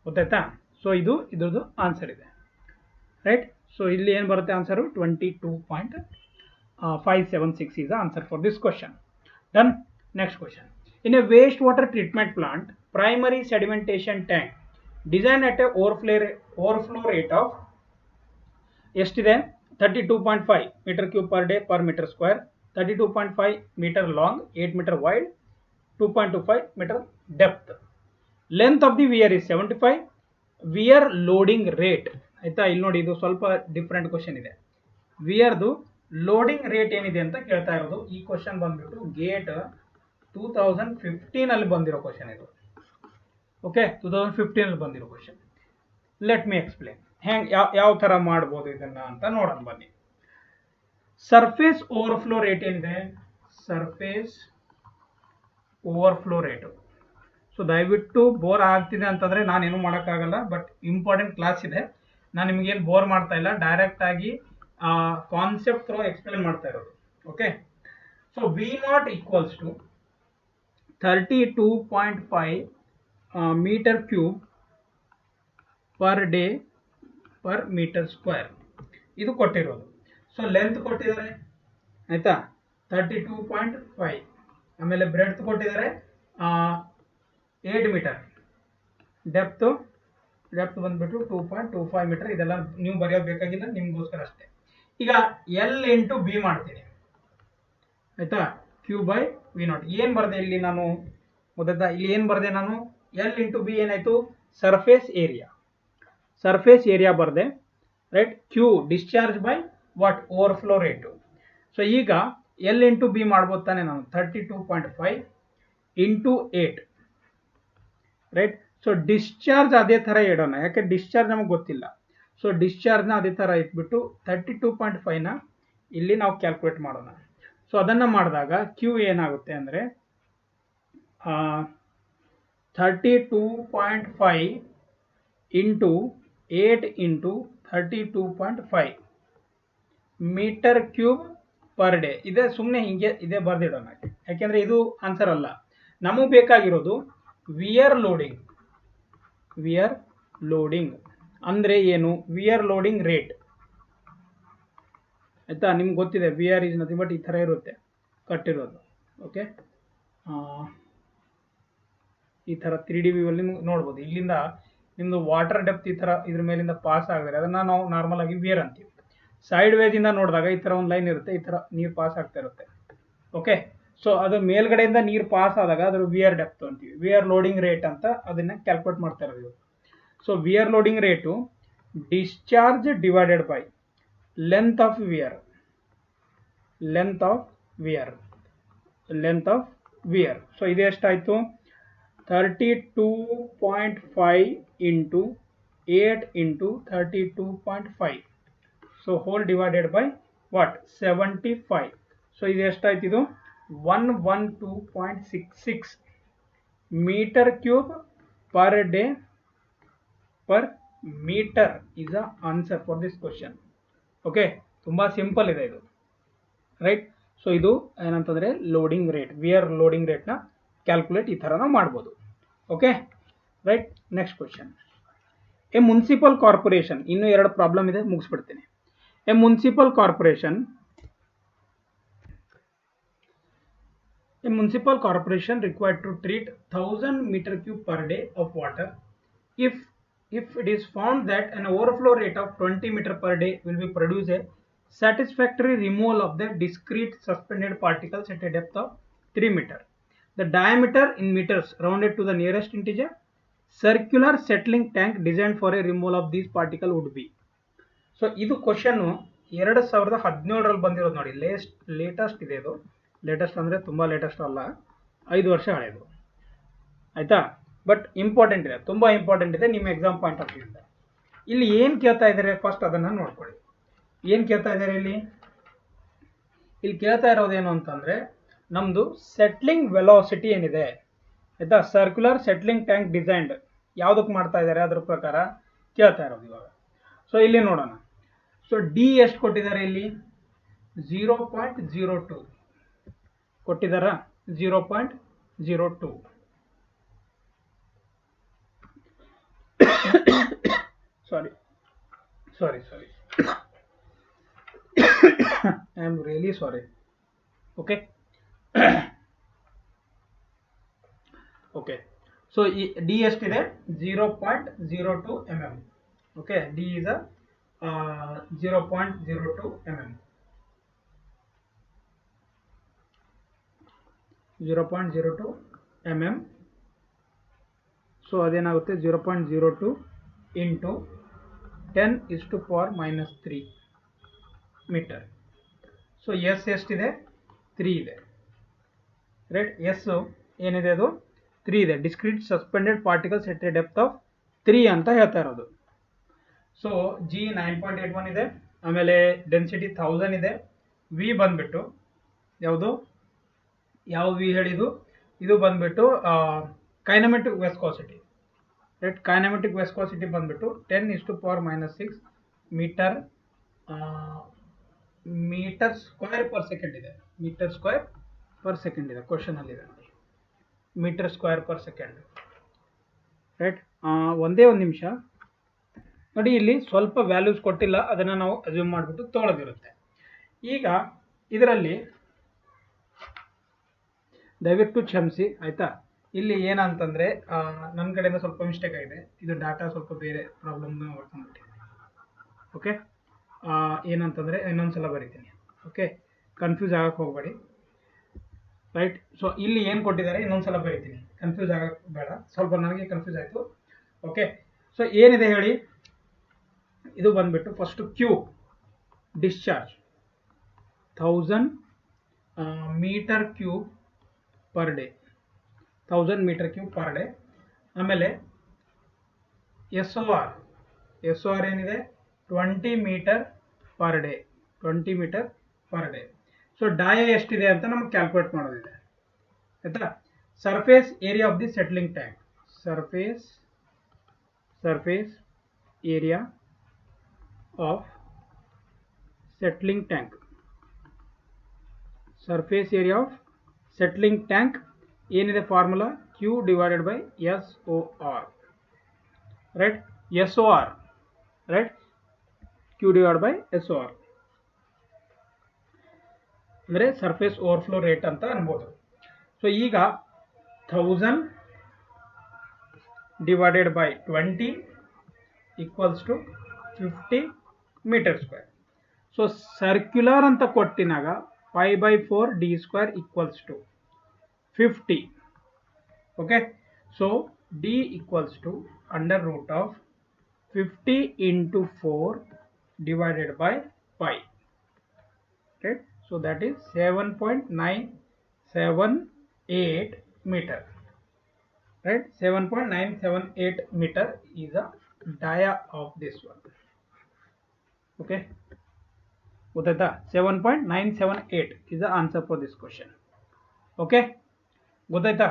ಗೊತ್ತಾಯ್ತಾ? ಸೊ ಇದ್ರದ್ದು ಆನ್ಸರ್ ಇದೆ, ರೈಟ್. ಸೊ ಇಲ್ಲಿ ಏನು ಬರುತ್ತೆ answer? 22.576 is the answer for this question. Done. Next question. In a wastewater treatment plant, primary sedimentation tank designed at a overflow rate of ಎಷ್ಟಿದೆ? 32.5 meter cube per day per meter square, 32.5 meter long, 8 meter wide, 2.25 meter depth. Length of the weir is 75. Weir loading rate. ಆಯ್ತಾ? ಇಲ್ಲಿ ನೋಡಿ, ಇದು ಸ್ವಲ್ಪ different question ಇದೆ. ವಿಯರ್ದು loading rate ಏನಿದೆ ಅಂತ ಕೇಳ್ತಾ ಇರೋದು. ಈ ಕ್ವಶನ್ ಬಂದ್ಬಿಟ್ಟು ಗೇಟ್ 2015 ಬಂದಿರೋ ಕ್ವಶನ್ ಇದು. ಓಕೆ, 2015 ಬಂದಿರೋ ಕ್ವಶನ್. ಲೆಟ್ ಮಿ ಎಕ್ಸ್ಪ್ಲೇನ್ ಯಾವ ಥರ ಮಾಡ್ಬೋದು ಇದನ್ನ ಅಂತ ನೋಡೋಣ ಬನ್ನಿ. ಸರ್ಫೇಸ್ ಓವರ್ಫ್ಲೋ ರೇಟ್ ಏನಿದೆ? Surface overflow rate. ಸೊ ದಯವಿಟ್ಟು ಬೋರ್ ಆಗ್ತಿದೆ ಅಂತಂದರೆ ನಾನೇನು ಮಾಡೋಕ್ಕಾಗಲ್ಲ, ಬಟ್ ಇಂಪಾರ್ಟೆಂಟ್ ಕ್ಲಾಸ್ ಇದೆ. ನಾನು ನಿಮಗೇನು ಬೋರ್ ಮಾಡ್ತಾ ಇಲ್ಲ, ಡೈರೆಕ್ಟ್ ಆಗಿ ಕಾನ್ಸೆಪ್ಟ್ ಥ್ರೂ ಎಕ್ಸ್ಪ್ಲೇನ್ ಮಾಡ್ತಾ ಇರೋದು. Okay, so V0 equals to 32.5 metre cube per day per metre square ಇದು ಕೊಟ್ಟಿರೋದು. ಸೊ ಲೆಂತ್ ಕೊಟ್ಟಿದ್ದಾರೆ, ಆಯಿತಾ? 32.5. ಆಮೇಲೆ ಬ್ರೆಡ್ತ್ ಕೊಟ್ಟಿದ್ದಾರೆ 8 ಮೀಟರ್. ಡೆಪ್ತ್ ಬಂದ್ಬಿಟ್ಟು 2.25 ಮೀಟರ್. ಇದೆಲ್ಲ ನೀವು ಬರೆಯೋದು ಬೇಕಾಗಿಲ್ಲ, ನಿಮಗೋಸ್ಕರ ಅಷ್ಟೇ. ಈಗ L ಇಂಟು ಬಿ ಮಾಡ್ತೀನಿ, ಆಯಿತಾ? Q by V0. ಏನು ಬರೆದೆ ಇಲ್ಲಿ ನಾನು? ಮೊದಲ ಇಲ್ಲಿ ಏನು ಬರೆದೆ ನಾನು? L ಇಂಟು ಬಿ ಏನಾಯಿತು? Surface area. ಸರ್ಫೇಸ್ ಏರಿಯಾ ಬರದೆ, right, Q discharge by what overflow rate. So ಈಗ ಎಲ್ ಇಂಟು ಬಿ ಮಾಡ್ಬೋದು ತಾನೆ ನಾನು, 32.5 ಇಂಟು 8, ರೈಟ್. ಸೊ ಡಿಸ್ಚಾರ್ಜ್ ಅದೇ ಥರ ಇಡೋಣ, ಯಾಕೆ ಡಿಸ್ಚಾರ್ಜ್ ನಮಗೆ ಗೊತ್ತಿಲ್ಲ. ಸೊ ಡಿಸ್ಚಾರ್ಜ್ನ ಅದೇ ಥರ ಇಟ್ಬಿಟ್ಟು 32.5ನ ಇಲ್ಲಿ ನಾವು ಕ್ಯಾಲ್ಕುಲೇಟ್ ಮಾಡೋಣ. ಸೊ ಅದನ್ನು ಮಾಡಿದಾಗ ಕ್ಯೂ ಏನಾಗುತ್ತೆ ಅಂದರೆ 32.5 into 8 into 32.5 metre cube per day. ಇದೆ ಸುಮ್ಮನೆ ಹಿಂಗೆ ಇದೆ ಬರೆದಿಡೋಣ, ಯಾಕೆಂದರೆ ಇದು ಆನ್ಸರ್ ಅಲ್ಲ. ನಮಗೆ ಬೇಕಾಗಿರೋದು ವಿಯರ್ ಲೋಡಿಂಗ್. ವಿಯರ್ ಲೋಡಿಂಗ್ ಅಂದರೆ ಏನು? ವಿಯರ್ ಲೋಡಿಂಗ್ ರೇಟ್ ಆಯಿತಾ. ನಿಮ್ಗೆ ಗೊತ್ತಿದೆ ವಿಯರ್ ಈಸ್ ನಥಿಂಗ್ ಬಟ್ ಈ ಥರ ಇರುತ್ತೆ ಕಟ್ಟಿರೋದು. ಓಕೆ, ಈ ಥರ 3D ವ್ಯೂವಲ್ಲಿ ನಿಮ್ಗೆ ನೋಡ್ಬೋದು. ಇಲ್ಲಿಂದ ನಿಮ್ಮದು ವಾಟರ್ ಡೆಪ್ತ್ ಈ ಥರ ಇದ್ರ ಮೇಲಿಂದ ಪಾಸ್ ಆಗಿದ್ರೆ ಅದನ್ನು ನಾವು ನಾರ್ಮಲ್ ಆಗಿ ವಿಯರ್ ಅಂತೀವಿ. ಸೈಡ್ ವೇಜಿಂದ ನೋಡಿದಾಗ ಈ ಥರ ಒಂದು ಲೈನ್ ಇರುತ್ತೆ, ಈ ಥರ ನೀರು ಪಾಸ್ ಆಗ್ತಾ ಇರುತ್ತೆ. ಓಕೆ, ಸೊ ಅದು ಮೇಲ್ಗಡೆಯಿಂದ ನೀರು ಪಾಸ್ ಆದಾಗ ಅದ್ರ ವಿಯರ್ ಡೆಪ್ತ್ ಅಂತೀವಿ. ವಿಯರ್ ಲೋಡಿಂಗ್ ರೇಟ್ ಅಂತ ಅದನ್ನು ಕ್ಯಾಲ್ಕುಲೇಟ್ ಮಾಡ್ತಾ ಇರೋದು. So weir loading rate discharge divided by length of weir. Length of weir, length of weir. So ಇದು ಎಷ್ಟಾಯಿತು? 32.5 into 8 into 32.5. So whole divided by what 75. So ಇದು ಎಷ್ಟಾಯ್ತು? ಇದು 112.66 metre cube per day per metre is the answer for this question. Okay, ತುಂಬ simple ಇದೆ ಇದು, right. So ಇದು ಏನಂತಂದರೆ ಲೋಡಿಂಗ್ ರೇಟ್, ವಿಯರ್ ಲೋಡಿಂಗ್ ರೇಟ್ನ ಕ್ಯಾಲ್ಕುಲೇಟ್ ಈ ಥರ ನಾವು ಮಾಡ್ಬೋದು. Okay, right. Next question. A municipal corporation, ಇನ್ನೂ 2 ಪ್ರಾಬ್ಲಮ್ ಇದೆ, ಮುಗಿಸ್ಬಿಡ್ತೀನಿ. A municipal corporation required to treat 1000 meter cube per day of water if it is found that an overflow rate of 20 meter per day will be produce a satisfactory removal of the discrete suspended particles at a depth of 3 meter. The diameter in meters rounded to the nearest integer circular settling tank designed for a removal of these particles would be. So ಇದು question 2017ರಲ್ಲಿ ಬಂದಿರೋದು ನೋಡಿ. Latest ಇದೆ ಇದು. Latest ಅಂದರೆ ತುಂಬ latest ಅಲ್ಲ, 5 ವರ್ಷ ಹಳೆಯದು, ಆಯಿತಾ. ಬಟ್ ಇಂಪಾರ್ಟೆಂಟ್ ಇದೆ, ತುಂಬ ಇಂಪಾರ್ಟೆಂಟ್ ಇದೆ ನಿಮ್ಮ ಎಕ್ಸಾಮ್ ಪಾಯಿಂಟ್ ಆಫ್ ವ್ಯೂ ಇಂದ. ಇಲ್ಲಿ ಏನು ಕೇಳ್ತಾ ಇದ್ದಾರೆ ಫಸ್ಟ್ ಅದನ್ನು ನೋಡ್ಕೊಳ್ಳಿ. ಏನು ಕೇಳ್ತಾ ಇದ್ದಾರೆ ಇಲ್ಲಿ ಕೇಳ್ತಾ ಇರೋದೇನು ಅಂತಂದರೆ ನಮ್ಮದು ಸೆಟ್ಲಿಂಗ್ ವೆಲಾಸಿಟಿ ಏನಿದೆ ಆಯಿತಾ, ಸರ್ಕ್ಯುಲರ್ ಸೆಟ್ಲಿಂಗ್ ಟ್ಯಾಂಕ್ ಡಿಸೈನ್ಡ್ ಯಾವುದಕ್ಕೆ ಮಾಡ್ತಾ ಇದ್ದಾರೆ ಅದ್ರ ಪ್ರಕಾರ ಕೇಳ್ತಾ ಇರೋದು ಇವಾಗ. ಸೊ ಇಲ್ಲಿ ನೋಡೋಣ. ಸೊ ಡಿ ಎಷ್ಟು ಕೊಟ್ಟಿದ್ದಾರೆ ಇಲ್ಲಿ? 0.02 ಕೊಟ್ಟಿದ್ದಾರಾ? 0.02. Sorry I am really sorry. Okay, okay. So ಈ ಡಿ ಎಷ್ಟಿದೆ? 0.02 mm. Okay, D is a 0.02 mm. 0.02 mm. So ಅದೇನಾಗುತ್ತೆ? 0.02 ಇಂಟು 10⁻³ ಮೀಟರ್. ಸೊ ಎಸ್ ಎಷ್ಟಿದೆ? 3 ಇದೆ, ರೈಟ್. ಎಸ್ ಏನಿದೆ? ಅದು 3 ಇದೆ. Discrete suspended particles at a depth of 3 ಅಂತ ಹೇಳ್ತಾ ಇರೋದು. ಸೊ ಜಿ 9.81 ಇದೆ, ಆಮೇಲೆ ಡೆನ್ಸಿಟಿ 1000 ಇದೆ. ವಿ ಬಂದ್ಬಿಟ್ಟು ಯಾವುದು ಯಾವ ವಿ ಹೇಳಿದ್ದು? ಇದು ಬಂದ್ಬಿಟ್ಟು ಕೈನಮೆಟಿಕ್ ವೆಸ್ಕೋಸಿಟಿ, ರೈಟ್. ಕೈನಮೆಟಿಕ್ ವೆಸ್ಕೋಸಿಟಿ ಬಂದ್ಬಿಟ್ಟು 10⁻⁻6 ಮೀಟರ್ ಸ್ಕ್ವೇರ್ ಪರ್ ಸೆಕೆಂಡ್ ಇದೆ. ಮೀಟರ್ ಸ್ಕ್ವೇರ್ ಪರ್ ಸೆಕೆಂಡ್ ಇದೆ, ಕ್ವಶನಲ್ಲಿದೆ ನೋಡಿ, metre square per second, right. ಒಂದೇ ಒಂದು ನಿಮಿಷ ನೋಡಿ, ಇಲ್ಲಿ ಸ್ವಲ್ಪ ವ್ಯಾಲ್ಯೂಸ್ ಕೊಟ್ಟಿಲ್ಲ, ಅದನ್ನು ನಾವು ಅಸ್ಯೂಮ್ ಮಾಡಿಬಿಟ್ಟು ತೊಗೊಳೋದಿರುತ್ತೆ. ಈಗ ಇದರಲ್ಲಿ ದಯವಿಟ್ಟು ಕ್ಷಮಿಸಿ, ಆಯಿತಾ. ಇಲ್ಲಿ ಏನಂತಂದರೆ ನನ್ನ ಕಡೆಯಿಂದ ಸ್ವಲ್ಪ ಮಿಸ್ಟೇಕ್ ಆಗಿದೆ. ಇದು ಡಾಟಾ ಸ್ವಲ್ಪ ಬೇರೆ ಪ್ರಾಬ್ಲಮ್ನ ಮಾಡ್ಕೊಂಡ್ಬಿಟ್ಟಿದ್ದೀನಿ. ಓಕೆ, ಏನಂತಂದರೆ ಇನ್ನೊಂದ್ಸಲ ಬರೀತೀನಿ. ಓಕೆ, ಕನ್ಫ್ಯೂಸ್ ಆಗಕ್ಕೆ ಹೋಗಬೇಡಿ, ರೈಟ್. ಸೊ ಇಲ್ಲಿ ಏನು ಕೊಟ್ಟಿದ್ದಾರೆ ಇನ್ನೊಂದ್ಸಲ ಬರೀತೀನಿ, ಕನ್ಫ್ಯೂಸ್ ಆಗಕ್ಕೆ ಬೇಡ. ಸ್ವಲ್ಪ ನನಗೆ ಕನ್ಫ್ಯೂಸ್ ಆಯಿತು. ಓಕೆ, ಸೊ ಏನಿದೆ ಹೇಳಿ? ಇದು ಬಂದ್ಬಿಟ್ಟು first Q discharge 1000 metre cube per day, 1000 metre cube per day. ಆಮೇಲೆ ಎಸ್ ಒ ಆರ್ ಏನಿದೆ 20 metre per day, 20 metre per day. So dia ಎಷ್ಟಿದೆ ಅಂತ ನಮ್ಗೆ ಕ್ಯಾಲ್ಕುಲೇಟ್ ಮಾಡೋದಿದೆ ಆಯ್ತಾ. Surface area of the settling tank, surface area of settling tank, surface area of settling tank ಏನಿದೆ formula Q divided by SOR, right. SOR, right, Q divided by SOR ಅಂದರೆ surface overflow rate ಅಂತ ಅನ್ಬೋದು. So ಈಗ 1000 divided by 20 equals to 50 metre square. So circular ಅಂತ ಕೊಟ್ಟಿನಾಗ 5/4 d square equals to 50. Okay, so d equals to under root of 50 into 4 divided by 5, right? So that is 7.978 meter, right? 7.978 meter is the dia of this one. Okay, ಗೊತ್ತಾಯ್ತಾ? 7.978 is the answer for this question. Okay, ಗೊತ್ತಾಯ್ತಾ?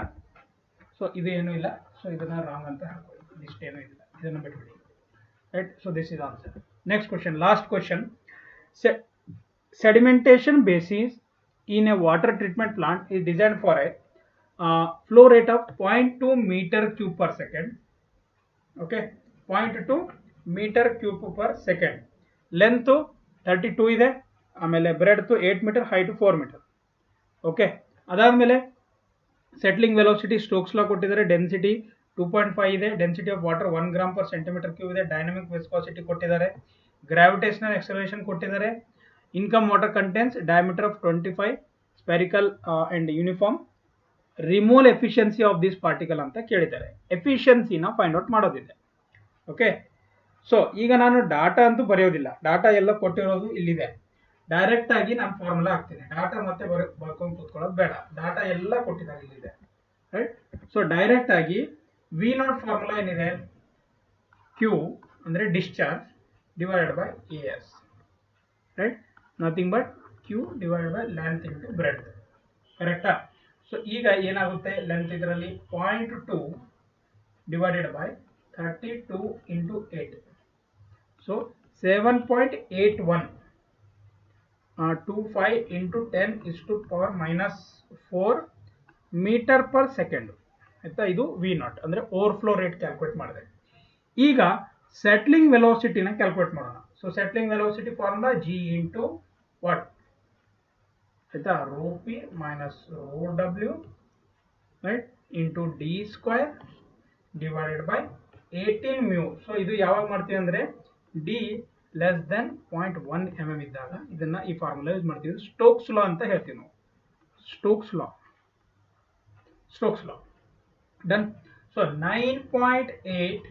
So ಇದು ಏನೂ ಇಲ್ಲ, so ಇದನ್ನ wrong ಅಂತ ಹಾಕೊಳ್ಳಿ, ಇಷ್ಟೇನೂ ಇಲ್ಲ, ಇದನ್ನು ಬಿಟ್ಬಿಡಿ, right? So this is answer. Next question, last question. Sedimentation basis in a water treatment plant is designed for a flow rate of 0.2 meter cube per second. Okay, 0.2 meter cube per second. Length 32 ಇದೆ, ಆಮೇಲೆ breadth 8 meter, height 4 meter. Okay, ಅದಾದ್ಮೇಲೆ settling velocity Stokes ಲಾ ಕೊಟ್ಟಿದ್ದಾರೆ, density 2.5 ಇದೆ, density of water 1 gram per centimetre cube ಇದೆ, dynamic viscosity ಕೊಟ್ಟಿದ್ದಾರೆ, gravitational acceleration ಕೊಟ್ಟಿದ್ದಾರೆ, income water contains diameter of 25, spherical and uniform, removal efficiency of this particle ಅಂತ ಕೇಳಿದ್ದಾರೆ. ಎಫಿಷಿಯನ್ಸಿನ find out ಮಾಡೋದಿದೆ. Okay, so ಈಗ ನಾನು ಡಾಟಾ ಅಂತೂ ಬರೆಯೋದಿಲ್ಲ, ಡಾಟಾ ಎಲ್ಲ ಕೊಟ್ಟಿರೋದು ಇಲ್ಲಿದೆ. ಡೈರೆಕ್ಟ್ ಆಗಿ ನಾನು ಫಾರ್ಮುಲಾ ಹಾಕ್ತೀನಿ, ಡಾಟಾ ಮತ್ತೆ ಬರ್ಕೊಂಡು ಕೂತ್ಕೊಳ್ಳೋದು ಬೇಡ, ಡಾಟಾ ಎಲ್ಲ ಕೊಟ್ಟಿದ್ದಾರೆ ಇಲ್ಲಿದೆ, ರೈಟ್. ಸೊ ಡೈರೆಕ್ಟ್ ಆಗಿ V0 ಫಾರ್ಮುಲಾ ಏನಿದೆ, Q ಅಂದರೆ discharge divided by AS, right, nothing but Q divided by length into breadth, ಕರೆಕ್ಟಾ? ಸೊ ಈಗ ಏನಾಗುತ್ತೆ, ಲೆಂತ್ ಇದರಲ್ಲಿ 0.2 divided by 32 into 8, so 7.81 25 into 10 is to power minus 4 meter per second ಆಯ್ತಾ. ಇದು V0 ಅಂದ್ರೆ overflow rate calculate ಮಾಡಿದೆ. ಈಗ settling ವೆಲೋಸಿಟಿನ ಕ್ಯಾಲ್ಕುಲೇಟ್ ಮಾಡೋಣ. So settling velocity formula G into what ಆಯ್ತಾ, rho P minus rho W, right, into D square divided by 18 mu. So ಇದು ಯಾವಾಗ ಮಾಡ್ತೀವಿ ಅಂದ್ರೆ ಡಿ ಲೆಸ್ ದೆನ್ 0.1 mm ಇದ್ದಾಗ ಇದನ್ನ ಈ ಫಾರ್ಮುಲಾ ಯೂಸ್ ಮಾಡ್ತೀವಿ. ಸ್ಟೋಕ್ಸ್ ಲಾ ಅಂತ ಹೇಳ್ತೀವಿ ನಾವು, ಸ್ಟೋಕ್ಸ್ ಲಾ ಡನ್. ಸೊ 9.8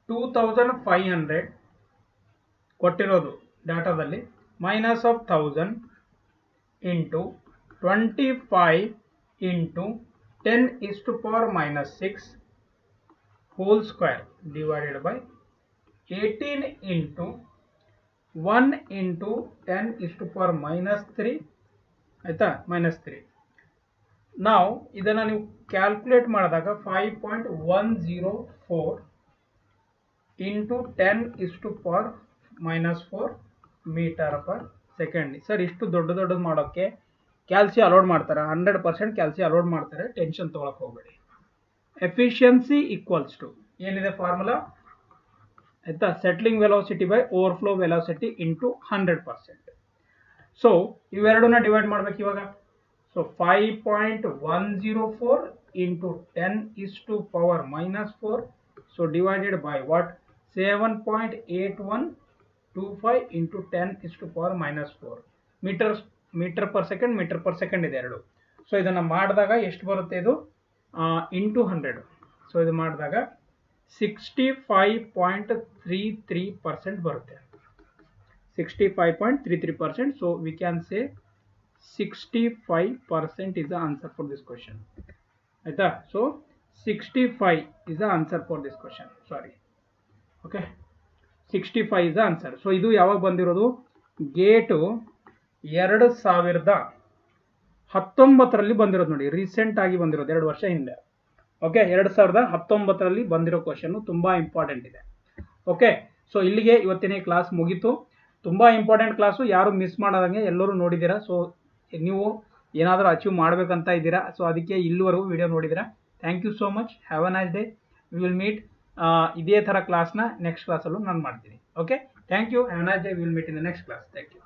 2500 ಕೊಟ್ಟಿರೋದು ಡಾಟಾದಲ್ಲಿ, minus of 1000 into 25 into 10 is to power minus 6 whole square divided by 18 into 1 into 10 is to power minus 3 ಆಯ್ತಾ, minus 3. ನಾವು ಇದನ್ನು ನೀವು ಕ್ಯಾಲ್ಕುಲೇಟ್ ಮಾಡಿದಾಗ 5.104 into 10 is to power minus 4 meter per second. Sir ಇಷ್ಟು ದೊಡ್ಡದು ಮಾಡೋಕ್ಕೆ ಕ್ಯಾಲ್ಸಿ ಅಲೋಡ್ ಮಾಡ್ತಾರೆ, 100% ಕ್ಯಾಲ್ಸಿ ಅಲೋಡ್ ಮಾಡ್ತಾರೆ, ಟೆನ್ಷನ್ ತೊಗೊಳಕ್ಕೆ ಹೋಗಬೇಡಿ. ಎಫಿಷಿಯನ್ಸಿ ಈಕ್ವಲ್ಸ್ ಟು ಏನಿದೆ ಫಾರ್ಮುಲಾ ಆಯ್ತಾ, settling velocity by overflow velocity into 100%. So ಇವೆರಡನ್ನ ಡಿವೈಡ್ ಮಾಡ್ಬೇಕು ಇವಾಗ. So 5.104 into 10 is to power minus 4, so divided by what 7.8125 into 10 is to power minus 4 metre per second ಇದೆ ಎರಡು. So ಇದನ್ನು ಮಾಡಿದಾಗ ಎಷ್ಟು ಬರುತ್ತೆ, ಇದು ಇಂಟು 100. ಸೊ ಇದು ಮಾಡಿದಾಗ 65.33% ಬರುತ್ತೆ. 65.33%. So we can say 65% is the answer for this question. ಆಯ್ತಾ? So 65 is the answer for this question. Sorry. Okay. 65 is the answer. So ಇದು ಯಾವಾಗ ಬಂದಿರೋದು? ಗೇಟ್ 2019ರಲ್ಲಿ ಬಂದಿರೋದು ನೋಡಿ. ರೀಸೆಂಟ್ ಆಗಿ ಬಂದಿರೋದು, 2 ವರ್ಷ ಹಿಂದೆ. ಓಕೆ, 2019ರಲ್ಲಿ ಬಂದಿರೋ ಕ್ವಶನ್ ತುಂಬಾ ಇಂಪಾರ್ಟೆಂಟ್ ಇದೆ. ಓಕೆ, ಸೊ ಇಲ್ಲಿಗೆ ಇವತ್ತಿನ ಕ್ಲಾಸ್ ಮುಗೀತು. ತುಂಬಾ ಇಂಪಾರ್ಟೆಂಟ್ ಕ್ಲಾಸು, ಯಾರು ಮಿಸ್ ಮಾಡೋದಂಗೆ ಎಲ್ಲರೂ ನೋಡಿದ್ದೀರಾ. ಸೊ ನೀವು ಏನಾದರೂ ಅಚೀವ್ ಮಾಡಬೇಕಂತ ಇದ್ದೀರಾ, ಸೊ ಅದಕ್ಕೆ ಇಲ್ಲಿವರೆಗೂ ವಿಡಿಯೋ ನೋಡಿದ್ದೀರಾ. Thank you so much. Have a nice day. We will meet ಇದೇ ಥರ ಕ್ಲಾಸ್ನ ನೆಕ್ಸ್ಟ್ ಕ್ಲಾಸಲ್ಲೂ ನಾನು ಮಾಡ್ತೀನಿ. Okay, thank you. Have a nice day. We will meet in the next class. Thank you.